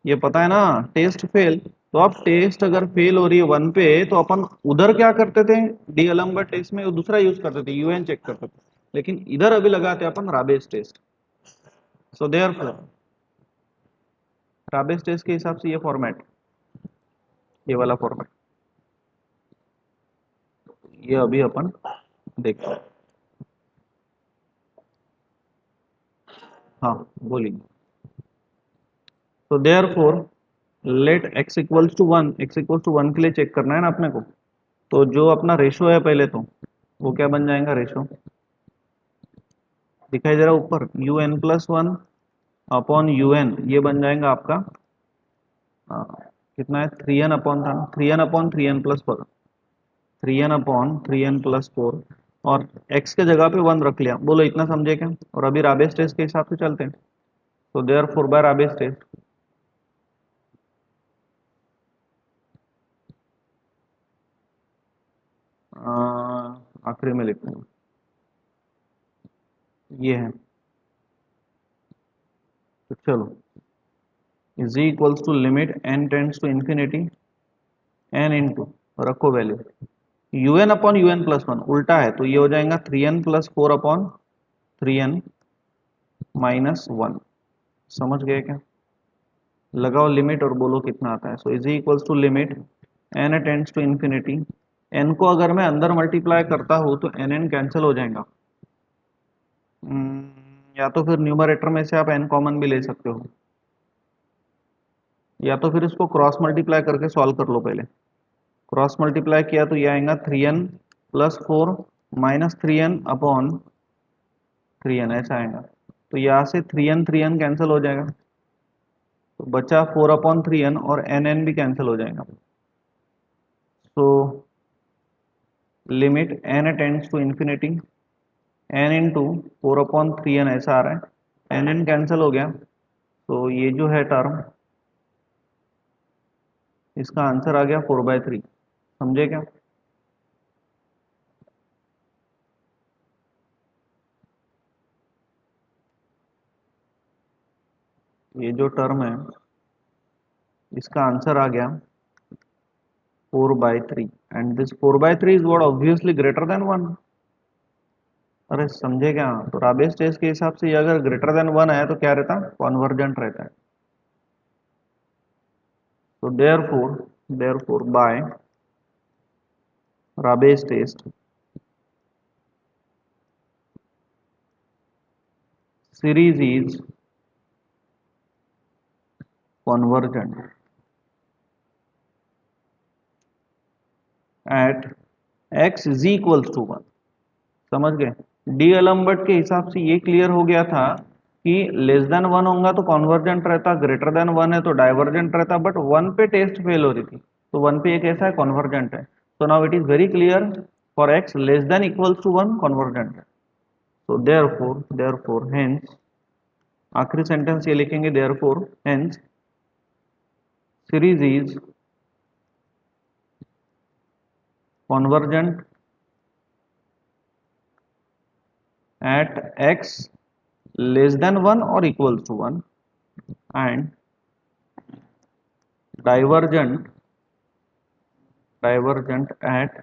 ये पता है ना, टेस्ट फेल। तो अब टेस्ट अगर फेल हो रही है 1 पे, तो अपन उधर क्या करते थे? डी-एलम्बर्ट टेस्ट में दूसरा यूज करते थे, यूएन चेक करते थे, लेकिन इधर अभी लगाते अपन राबेस टेस्ट। सो देयरफॉर राबेस टेस्ट के हिसाब से ये फॉर्मेट, ये वाला फॉर्मेट, ये अभी अपन देखते हैं। हाँ बोलिए। तो therefore let x equals to 1, x equals to 1 के लिए चेक करना है ना अपने को, तो जो अपना रेशो है पहले तो वो क्या बन जाएगा? रेशो दिखाई दे रहा है ऊपर, un प्लस 1 अपॉन un, ये बन जाएगा आपका कितना है? 3n अपॉन था, 3n upon 3n plus 4, 3n upon 3n plus 4, और x के जगह पे 1 रख लिया। बोलो इतना समझे क्या? और अभी राबेस टेस्ट के हिसाब से चलते हैं। तो देयरफॉर बाय राबेस टेस्ट आखिरी में लिखूंगा, ये है। तो चलो, is equals to limit n tends to infinity n into, रखो value un upon un plus one, उल्टा है तो ये हो जाएगा 3n plus 4 upon 3n minus 1। समझ गए क्या? लगाओ लिमिट और बोलो कितना आता है। So is equals to limit n tends to infinity, n को अगर मैं अंदर मल्टीप्लाई करता हूँ तो n कैंसिल हो जाएगा। या तो फिर न्यूमरेटर में से आप n कॉमन भी ले सकते हो, या तो फिर इसको क्रॉस मल्टीप्लाई करके सॉल्व कर लो। पहले क्रॉस मल्टीप्लाई किया तो ये आएगा 3n plus 4 minus 3n upon 3n, ऐसा आएगा। तो यहाँ से 3n कैंसिल हो जाएगा, तो बचा 4 अपॉन 3n और n भी कैंसिल हो जाएगा। So limit n tends to infinity n into 4 upon 3n, ऐसा आ रहा है। n कैंसिल हो गया, तो ये जो है टर्म, इसका आंसर आ गया 4/3। समझे क्या? ये जो टर्म है इसका आंसर आ गया 4/3, and this 4/3 is what obviously greater than 1। अरे समझे क्या? तो राबेस टेस्ट के हिसाब से ये अगर ग्रेटर देन 1 है तो क्या रहता? कॉन्वर्जेंट रहता है। तो therefore by Raabe's test series is convergent at x is equals to 1। समझ गए? डी अलम्बर्ट के हिसाब से ये क्लियर हो गया था कि लेस देन 1 होगा तो कॉन्वर्जेंट रहता, ग्रेटर देन 1 है तो डाइवर्जेंट रहता, बट 1 पे टेस्ट फेल हो रही थी, तो 1 पे ये कैसा है? कॉन्वर्जेंट है। So now it is very clear, for x less than equals to 1 convergent है। सो देयरफॉर हेंस, आखिरी सेंटेंस ये लिखेंगे, therefore hence series is convergent at x less than 1 or equals to 1 and divergent at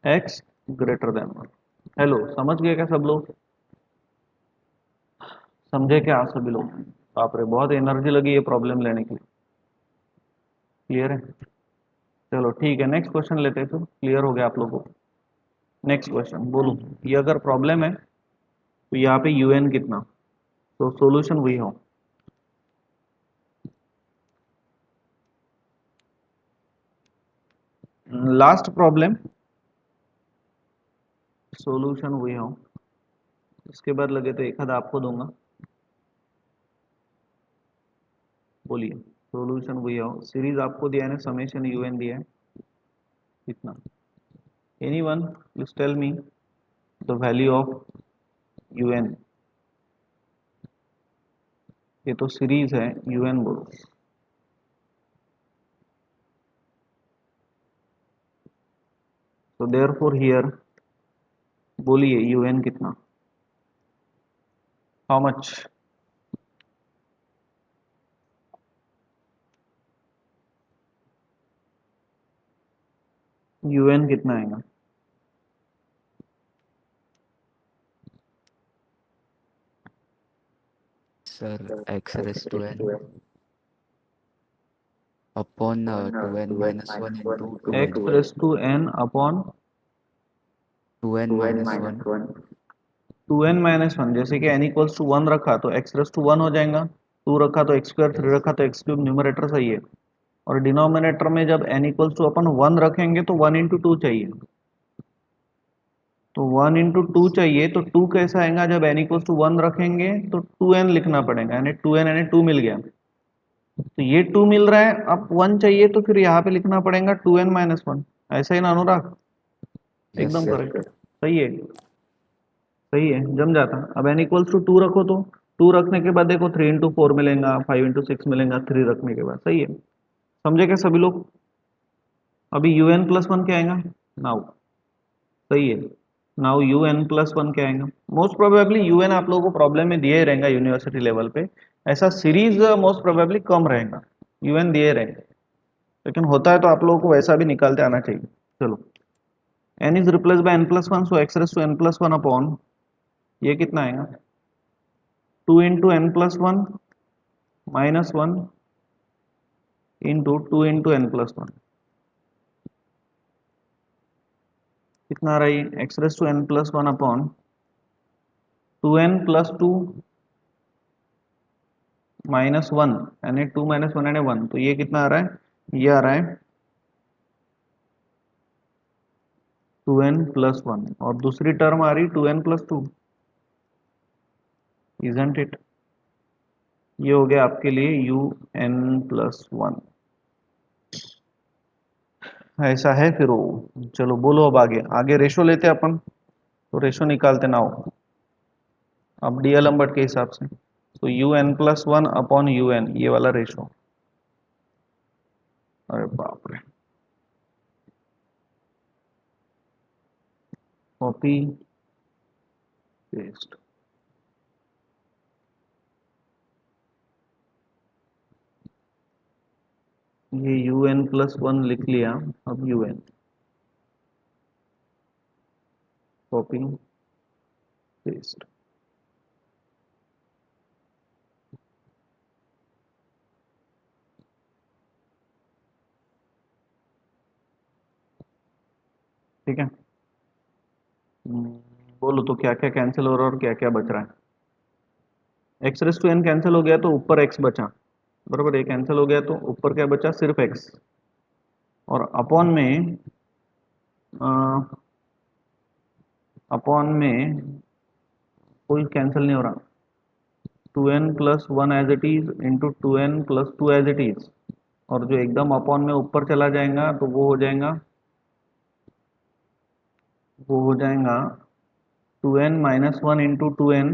x greater than 1। Hello, समझ गए क्या सब लोग? समझे क्या सभी लोग? बाप रे, बहुत एनर्जी लगी ये प्रॉब्लम लेने की। क्लियर है? चलो ठीक है, नेक्स्ट क्वेश्चन लेते हैं। फिर क्लियर हो गया आप लोगों को? नेक्स्ट क्वेश्चन बोलो। ये अगर प्रॉब्लम है तो यहाँ पे un कितना, तो सॉल्यूशन वही हो। लास्ट प्रॉब्लम, सॉल्यूशन वही हो। इसके बाद लगे तो एक आधा आपको दूंगा। बोलिए, सॉल्यूशन वही हो। सीरीज आपको दिया है ना, समेशन un दिया है कितना? Anyone please tell me the value of un। ये तो सीरीज है, un बोलो। तो देयरफॉर हियर बोलिए un कितना, हाउ मच? un कितना आएगा? Sir x raise to n upon 2n minus 1 into x raise to n upon 2n minus 1। 2n minus 1, जैसे कि n इक्वल्स टू 1 रखा तो x रेस टू 1 हो जाएगा, 2 रखा तो x स्क्वायर, 3 रखा तो x क्यूब। न्यूमरेटर सही है, और डिनोमिनेटर में जब n इक्वल्स टू अपन 1 रखेंगे तो 1 इंटू 2 चाहिए, तो 1 इंटू 2 चाहिए। तो 2 कैसा आएगा? जब n इक्वल्स टू 1 रखेंगे तो 2n लिखना पड़ेगा, यानी 2n यानी 2 मिल गया। तो ये 2 मिल रहा है, अब 1 चाहिए तो फिर यहाँ पे लिखना पड़ेगा 2n माइनस 1। ऐसा ही ना अनुराग? एकदम करेक्ट, सही है, सही है, जम जाता। अब n इक्वल्स टू 2 रखो तो 2 रखने के बाद देखो 3 इंटू 4 मिलेगा, 5 इंटू 6 मिलेगा 3 रखने के बाद। सही है, समझे क्या सभी लोग? अभी un प्लस 1 क्या आएगा नाउ? सही है। Now U N plus one क्या आएगा? मोस्ट प्रोबेबली यू एन आप लोगों को प्रॉब्लम में दिए रहेगा यूनिवर्सिटी लेवल पे, ऐसा सीरीज मोस्ट प्रोबेबली कम रहेगा, यू एन दिए रहेंगे, लेकिन होता है तो आप लोगों को वैसा भी निकालते आना चाहिए। चलो, n is replace by n plus one, so X raise to n plus one upon, ये कितना आएगा? 2 into n plus one minus one into 2 into n plus one, कितना आ रहा है? X raise to n plus one upon 2n plus two minus one, यानी 2 minus one यानी 1, तो ये कितना आ रहा है? ये आ रहा है 2n प्लस वन, और दूसरी टर्म आ रही 2n plus to, isn't it? ये हो गया आपके लिए यू एन प्लस वन, ऐसा है फिर वो। चलो बोलो अब आगे, आगे रेशो लेते अपन, तो रेशो निकालते ना हो अब डीएल लंबर्ट के हिसाब से, तो U N plus one upon you N, ये वाला रेशो। अरे बाप रे, कॉपी पेस्ट, ये यू एन प्लस वन लिख लिया, अब यू एन, कॉपी पेस्ट, ठीक है। बोलो तो क्या क्या कैंसिल हो रहा है और क्या क्या बच रहा है? X raise to N cancel हो गया तो ऊपर एक्स बचा, बराबर, ये कैंसिल हो गया तो ऊपर क्या बचा? सिर्फ एक्स, और अपॉन में कोई कैंसिल नहीं हो रहा, 2n plus one as it is into 2n plus two as it is, और जो एकदम अपॉन में ऊपर चला जाएगा तो वो हो जाएगा, two N minus one into two N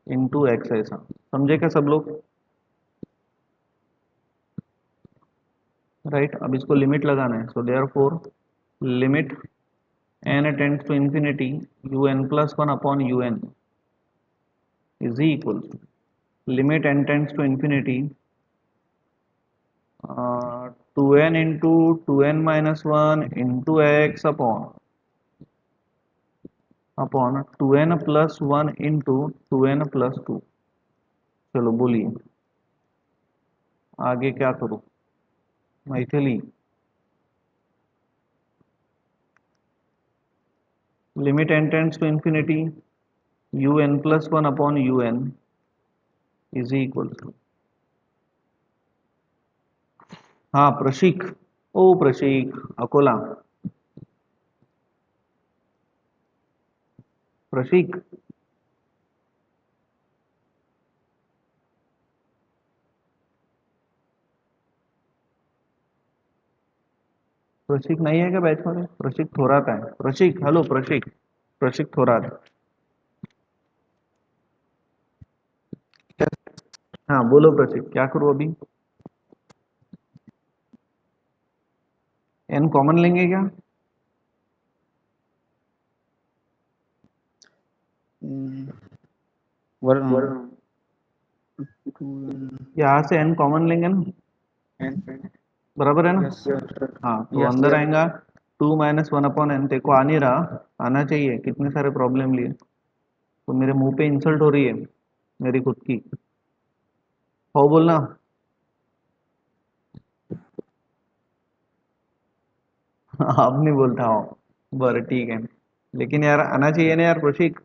into X, ऐसा समझे क्या सब लोग? राइट, अब इसको लिमिट लगाना है, so therefore limit n tends to infinity U N plus one upon you N is equal to limit n tends to infinity 2n into 2n minus one into X upon 2n plus one into 2n plus two. चलो बोलिए आगे क्या करूं? Maithili, limit n tends to infinity U N plus one upon you N is equal to, हाँ प्रशिक, ओ प्रशिक अकोला, प्रशिक प्रशिक नहीं है क्या batch में? प्रशिक थोरात है, प्रशिक, हेलो प्रशिक, प्रशिक थोरात, हाँ बोलो प्रशिक, क्या करूं अभी? एन कॉमन लेंगे क्या? यहाँ से एन कॉमन लेंगे ना, बराबर है ना? हाँ, तो अंदर आएगा 2 माइनस वन अपॉन एन, तेरे को आ नहीं रहा, आना चाहिए, कितने सारे प्रॉब्लम लिए, तो मेरे मुंह पे इंसल्ट हो रही है मेरी खुद की, हो बोलना। आप नहीं बोलता हो, बरं ठीक है, लेकिन यार आना चाहिए ना यार प्रशिक,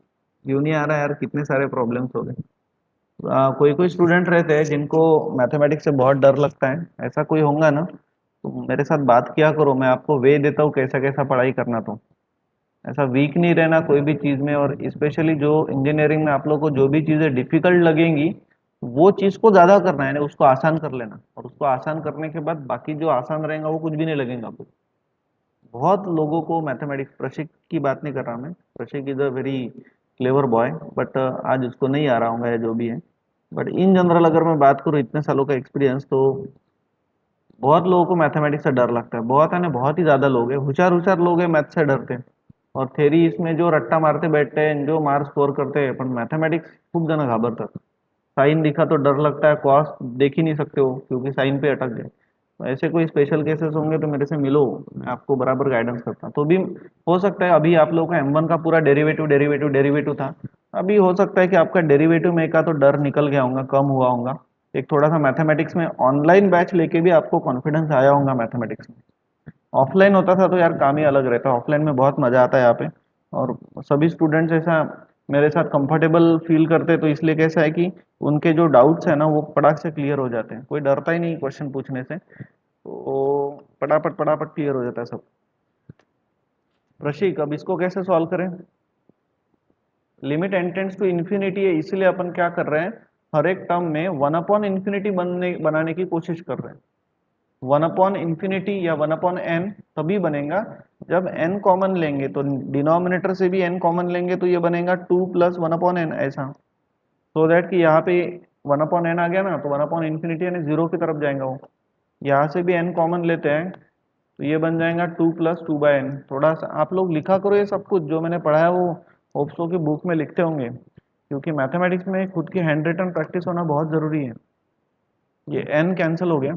क्यों नहीं आ रहा यार? कितने सारे प्रॉब्लम्स हो गए। कोई कोई स्टूडेंट रहते हैं जिनको मैथमेटिक्स से बहुत डर लगता है, ऐसा कोई होगा ना तो मेरे साथ बात किया करो, मैं आपको वे देता हूँ कैसा कैसा पढ़ाई करना, तो ऐसा वीक नहीं रहना कोई भी चीज़ में, और स्पेशली जो इंजीनियरिंग में आप लोग को जो भी चीज़ें डिफिकल्ट लगेंगी वो चीज़ को ज़्यादा करना है, यानी उसको आसान कर लेना, और उसको आसान करने के बाद बाकी जो आसान रहेगा वो कुछ भी नहीं लगेगा आपको। बहुत लोगों को मैथमेटिक्स, प्रशिक की बात नहीं कर रहा मैं, Prashik is a very clever boy, but आज उसको नहीं आ रहा होगा या जो भी है, बट इन जनरल अगर मैं बात करूँ इतने सालों का एक्सपीरियंस, तो बहुत लोगों को मैथमेटिक्स से डर लगता है, बहुत है ना, बहुत ही ज़्यादा लोग हैं, होशियार होशियार लोग हैं मैथ से डरते हैं, और थेरी इसमें जो रट्टा मारते बैठते हैं, जो मार्क्स स्कोर करते हैं, पण मैथमेटिक्स खूप जण घाबरतात. साइन दिखा तो डर लगता है, कॉस देख ही नहीं सकते हो क्योंकि साइन पे अटक गए. तो ऐसे कोई स्पेशल केसेस होंगे तो मेरे से मिलो, मैं आपको बराबर गाइडेंस करता हूँ. तो भी हो सकता है अभी आप लोगों का M1 का पूरा डेरिवेटिव डेरिवेटिव डेरिवेटिव था, अभी हो सकता है कि आपका डेरिवेटिव में का तो डर निकल गया होगा, कम हुआ होगा. एक थोड़ा सा मैथमेटिक्स में ऑनलाइन बैच लेके भी आपको कॉन्फिडेंस आया होगा मैथमेटिक्स में. ऑफलाइन होता था तो यार काम ही अलग रहता. ऑफलाइन में बहुत मजा आता है यहाँ पे, और सभी स्टूडेंट्स ऐसा मेरे साथ कंफर्टेबल फील करते, तो इसलिए कैसा है कि उनके जो डाउट्स है ना वो फटाक से क्लियर हो जाते हैं. कोई डरता ही नहीं क्वेश्चन पूछने से, तो फटाफट फटाफट क्लियर हो जाता है सब. प्रशीक, अब इसको कैसे सॉल्व करें? Limit N tends to infinity है, इसलिए अपन क्या कर रहे हैं, हर एक टर्म में 1/इन्फिनिटी बनाने की कोशिश कर रहे हैं. 1/इन्फिनिटी या 1/n तभी बनेगा जब n कॉमन लेंगे, तो डिनोमिनेटर से भी n कॉमन लेंगे तो ये बनेगा 2 + 1/n ऐसा. सो दैट कि यहाँ पे 1/n आ गया ना, तो 1/इन्फिनिटी यानी जीरो की तरफ जाएगा वो. यहाँ से भी n कॉमन लेते हैं तो ये बन जाएगा 2 + 2/n. थोड़ा सा आप लोग लिखा करो, ये सब कुछ जो मैंने पढ़ा है वो होप्सो की बुक में लिखते होंगे, क्योंकि मैथमेटिक्स में खुद की हैंड रिटन प्रैक्टिस होना बहुत जरूरी है. ये n कैंसिल हो गया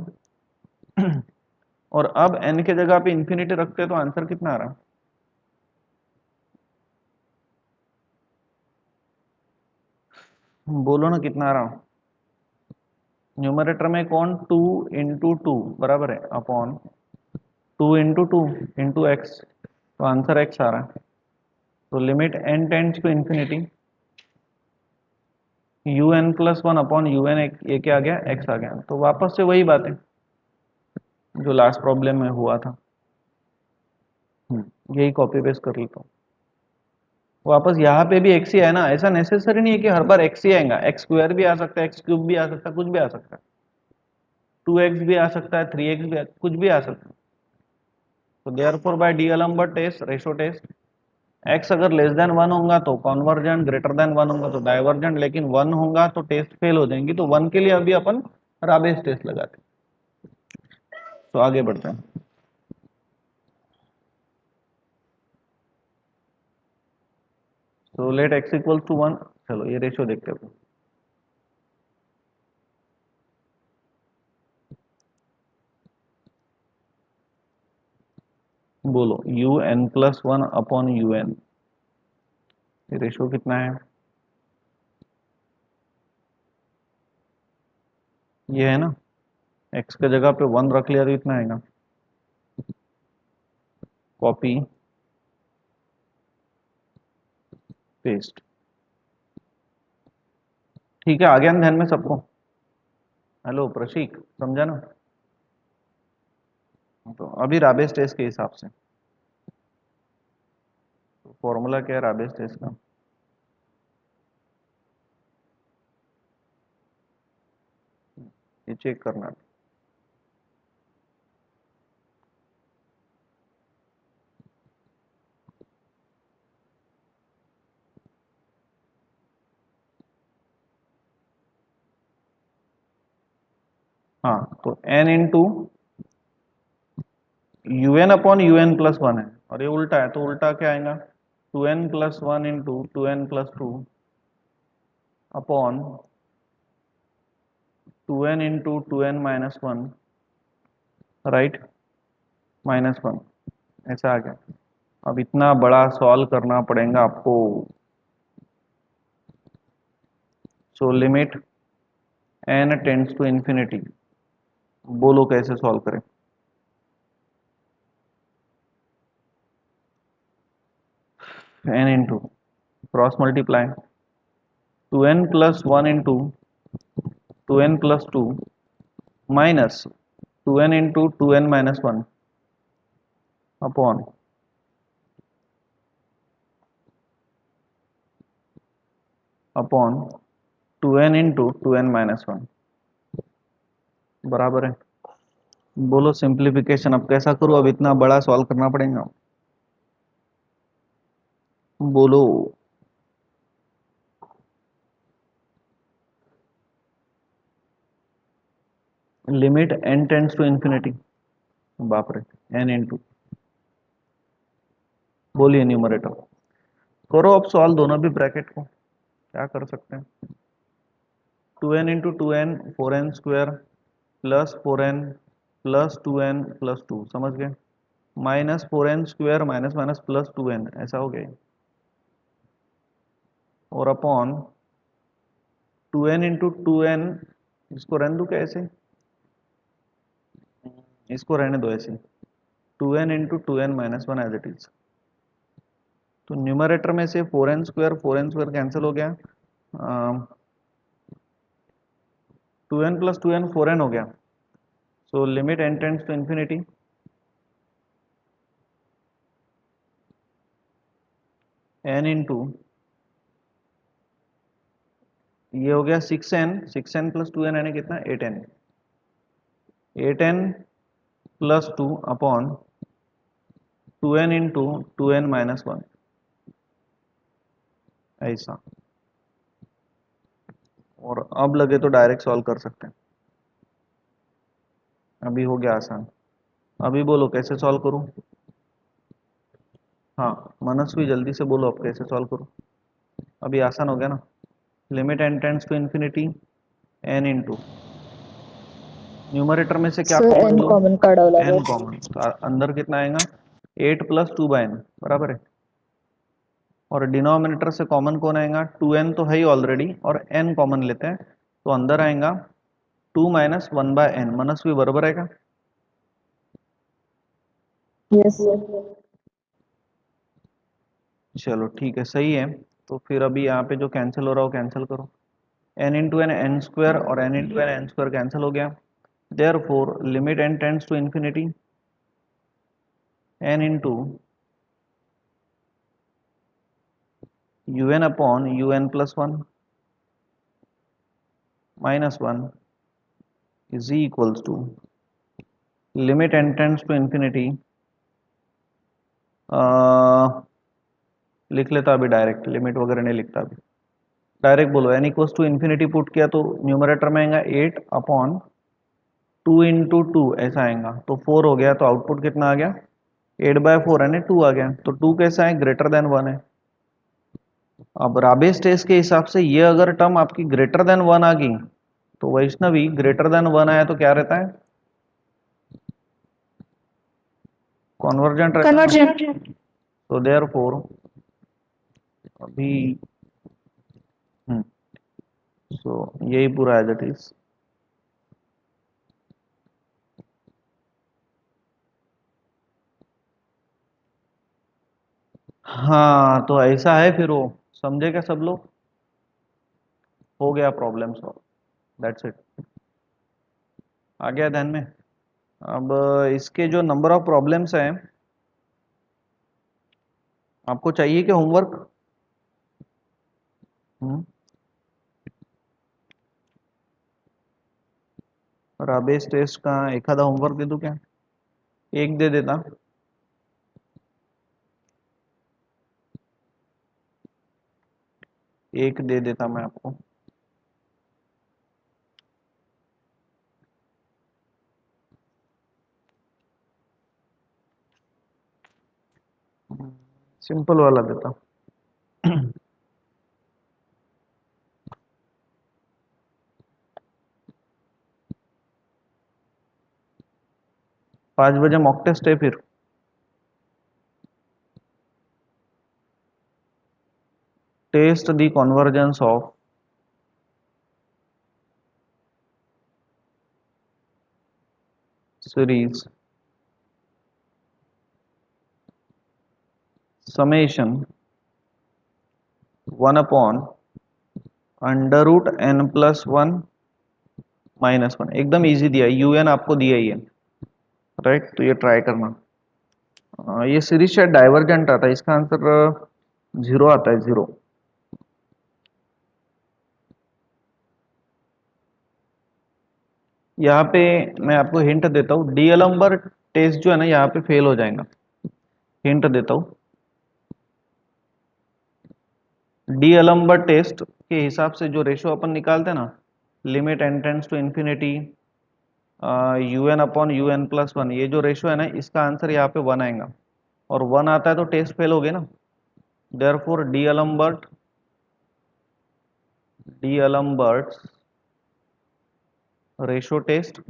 और अब n के जगह पे इन्फिनिटी रखते हैं तो आंसर कितना आ रहा? बोलो ना कितना आ रहा. न्यूमरेटर में कौन 2 × 2 बराबर है अपॉन 2 × 2 × x, तो आंसर x आ रहा है. तो limit n tends to infinity un+1/un, ये क्या आ गया, x आ गया. तो वापस से वही बात है जो लास्ट प्रॉब्लम में हुआ था. यही कॉपी पेस्ट कर लेता हूँ. वापस यहाँ पे भी x ही है ना, ऐसा नेसेसरी नहीं है कि हर बार x ही आएगा. x² भी आ सकता है, x³ भी आ सकता है, कुछ भी आ सकता है. 2x भी आ सकता है, 3x भी कुछ भी आ सकता है. तो therefore by D'Alembert test, ratio test, x अगर लेस देन 1 होगा तो कॉन्वर्जेंट, ग्रेटर देन 1 होगा तो डाइवर्जेंट, लेकिन 1 होगा तो टेस्ट फेल हो जाएंगी. तो 1 के लिए अभी अपन राबेस टेस्ट लगाते हैं. तो आगे बढ़ते हैं. तो लेट x = 1. चलो ये रेशो देखते हैं. बोलो un+1/un, ये रेशो कितना है? ये है ना, x के जगह पे 1 रख लिया तो इतना आएगा. Copy paste. ठीक है, आ गया ध्यान में सबको? हेलो प्रशीक, समझा ना? तो अभी राबेस टेस्ट के हिसाब से फॉर्मूला क्या है राबेस टेस्ट का? ये चेक करना. हाँ, तो n इंटू un/un+1 है, और ये उल्टा है तो उल्टा क्या आएगा, 2n+1 × 2n+2 upon 2n × 2n-1, right, -1 ऐसा आ गया. अब इतना बड़ा सॉल्व करना पड़ेगा आपको. So limit n tends to infinity, बोलो कैसे सॉल्व करें? n into cross multiply 2n+1 × 2n+2 minus 2n × 2n-1 upon upon 2n × 2n-1 बराबर है. बोलो सिंप्लीफिकेशन अब कैसा करूं, अब इतना बड़ा सॉल्व करना पड़ेगा. बोलो. Limit n tends to infinity, बाप रे, n इंटू बोलिए न्यूमरेटर करो अब सॉल्व दोनों भी ब्रैकेट को, क्या कर सकते हैं। 2n into 2n 4n square plus 4n plus 2n plus 2, समझ गए, minus 4n square minus minus plus 2n, ऐसा हो गया। और अपॉन 2n इंटू 2n, इसको रहने दो क्या ऐसे, इसको रहने दो ऐसे, 2n into 2n minus 1 as it is. तो न्यूमरेटर में से 4n स्क्वायर कैंसिल हो गया, 2n प्लस 2n 4n हो गया। So limit n tends to infinity, n into ये हो गया 6n प्लस 2n यानी कितना 8n, 8n plus 2 upon 2n into 2n minus 1, ऐसा। और अब लगे तो डायरेक्ट सॉल्व कर सकते हैं, अभी हो गया आसान। अभी बोलो कैसे सॉल्व करूं। हाँ मनस्वी जल्दी से बोलो अब कैसे सॉल्व करूं, अभी आसान हो गया ना। Limit n tends to infinity n into numerator में से क्या सर कॉमन एन लो, कॉमन काढावं n लागेल. कॉमन, तो अंदर कितना आएगा 8 प्लस 2/n बराबर है। और डिनोमिनेटर से कॉमन कौन आएगा, 2n तो है ही ऑलरेडी, और n कॉमन लेते हैं तो अंदर आएगा 2 माइनस 1/n, मनस्वी बराबर आएगा। यस. चलो ठीक है सही है। तो फिर अभी यहाँ पे जो कैंसिल हो रहा हो कैंसिल करो, n into N N square और n into N N square cancel हो गया। Therefore limit n tends to infinity n into un upon un plus 1 minus 1 is equals to limit n tends to infinity, लिख लेता अभी direct, limit वगैरह नहीं लिखता अभी, डायरेक्ट बोलो। n equals to infinity put किया तो न्यूमरेटर में आएगा 8 अपॉन 2 इंटू 2 ऐसा आएगा, तो 4 हो गया, तो आउटपुट कितना आ गया 8/4 यानी 2 आ गया। तो 2 कैसा है, ग्रेटर देन 1 है। अब राबेस टेस्ट के हिसाब से ये अगर टर्म आपकी ग्रेटर देन 1 आ गई तो वैष्णवी ग्रेटर देन 1 आया तो क्या रहता है, कॉन्वर्जेंट रहता है ना। Convergent. तो देयरफॉर अभी सो यही पूरा एज इट इज। हाँ तो ऐसा है फिर वो, समझे क्या सब लोग, हो गया प्रॉब्लम सॉल्व, दैट्स इट, आ गया ध्यान में। अब इसके जो नंबर ऑफ प्रॉब्लम्स हैं, आपको चाहिए कि होमवर्क, राबेस टेस्ट का एक आधा होमवर्क दे दूं क्या, एक दे देता। एक दे देता मैं आपको, सिंपल वाला देता। 5 बजे मॉक टेस्ट है फिर, test the convergence of series summation 1 upon under root n plus 1 minus 1, एकदम इजी दिया है, un आपको दिया ही है राइट, तो ये ट्राई करना। ये सीरीज शायद डाइवर्जेंट आता है, इसका आंसर 0 आता है, 0। यहाँ पे मैं आपको हिंट देता हूँ, डीएलम्बर टेस्ट जो है ना यहाँ पे फेल हो जाएगा, हिंट देता हूँ। डीएलम्बर टेस्ट के हिसाब से जो रेशो अपन निकालते हैं ना, limit n tends to infinity un upon un plus 1, ये जो रेशो है ना इसका आंसर यहाँ पे 1 आएगा। और 1 आता है तो टेस्ट फेल हो गए ना। Therefore D'Alembert's ratio test,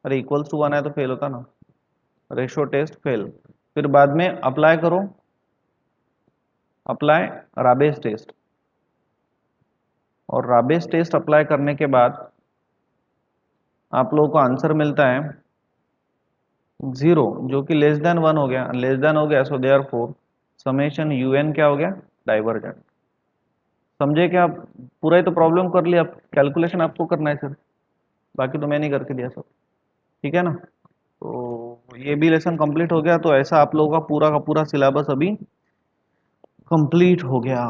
अरे इक्वल्स टू 1 है तो फेल होता ना, रेशो टेस्ट फेल। फिर बाद में अप्लाई करो, अप्लाई राबेस टेस्ट, और राबेस टेस्ट अप्लाई करने के बाद आप लोगों को आंसर मिलता है 0, जो कि लेस देन 1 हो गया, लेस देन हो गया, सो देयरफॉर समेशन UN क्या हो गया, डाइवर्जेंट। समझे क्या आप? पूरा ही तो प्रॉब्लम कर लिया, कैलकुलेशन आपको करना है सर, बाकी तो मैं नहीं करके दिया सर, ठीक है ना। तो ये भी लेसन कंप्लीट हो गया। तो ऐसा आप लोगों का पूरा सिलेबस अभी कंप्लीट हो गया।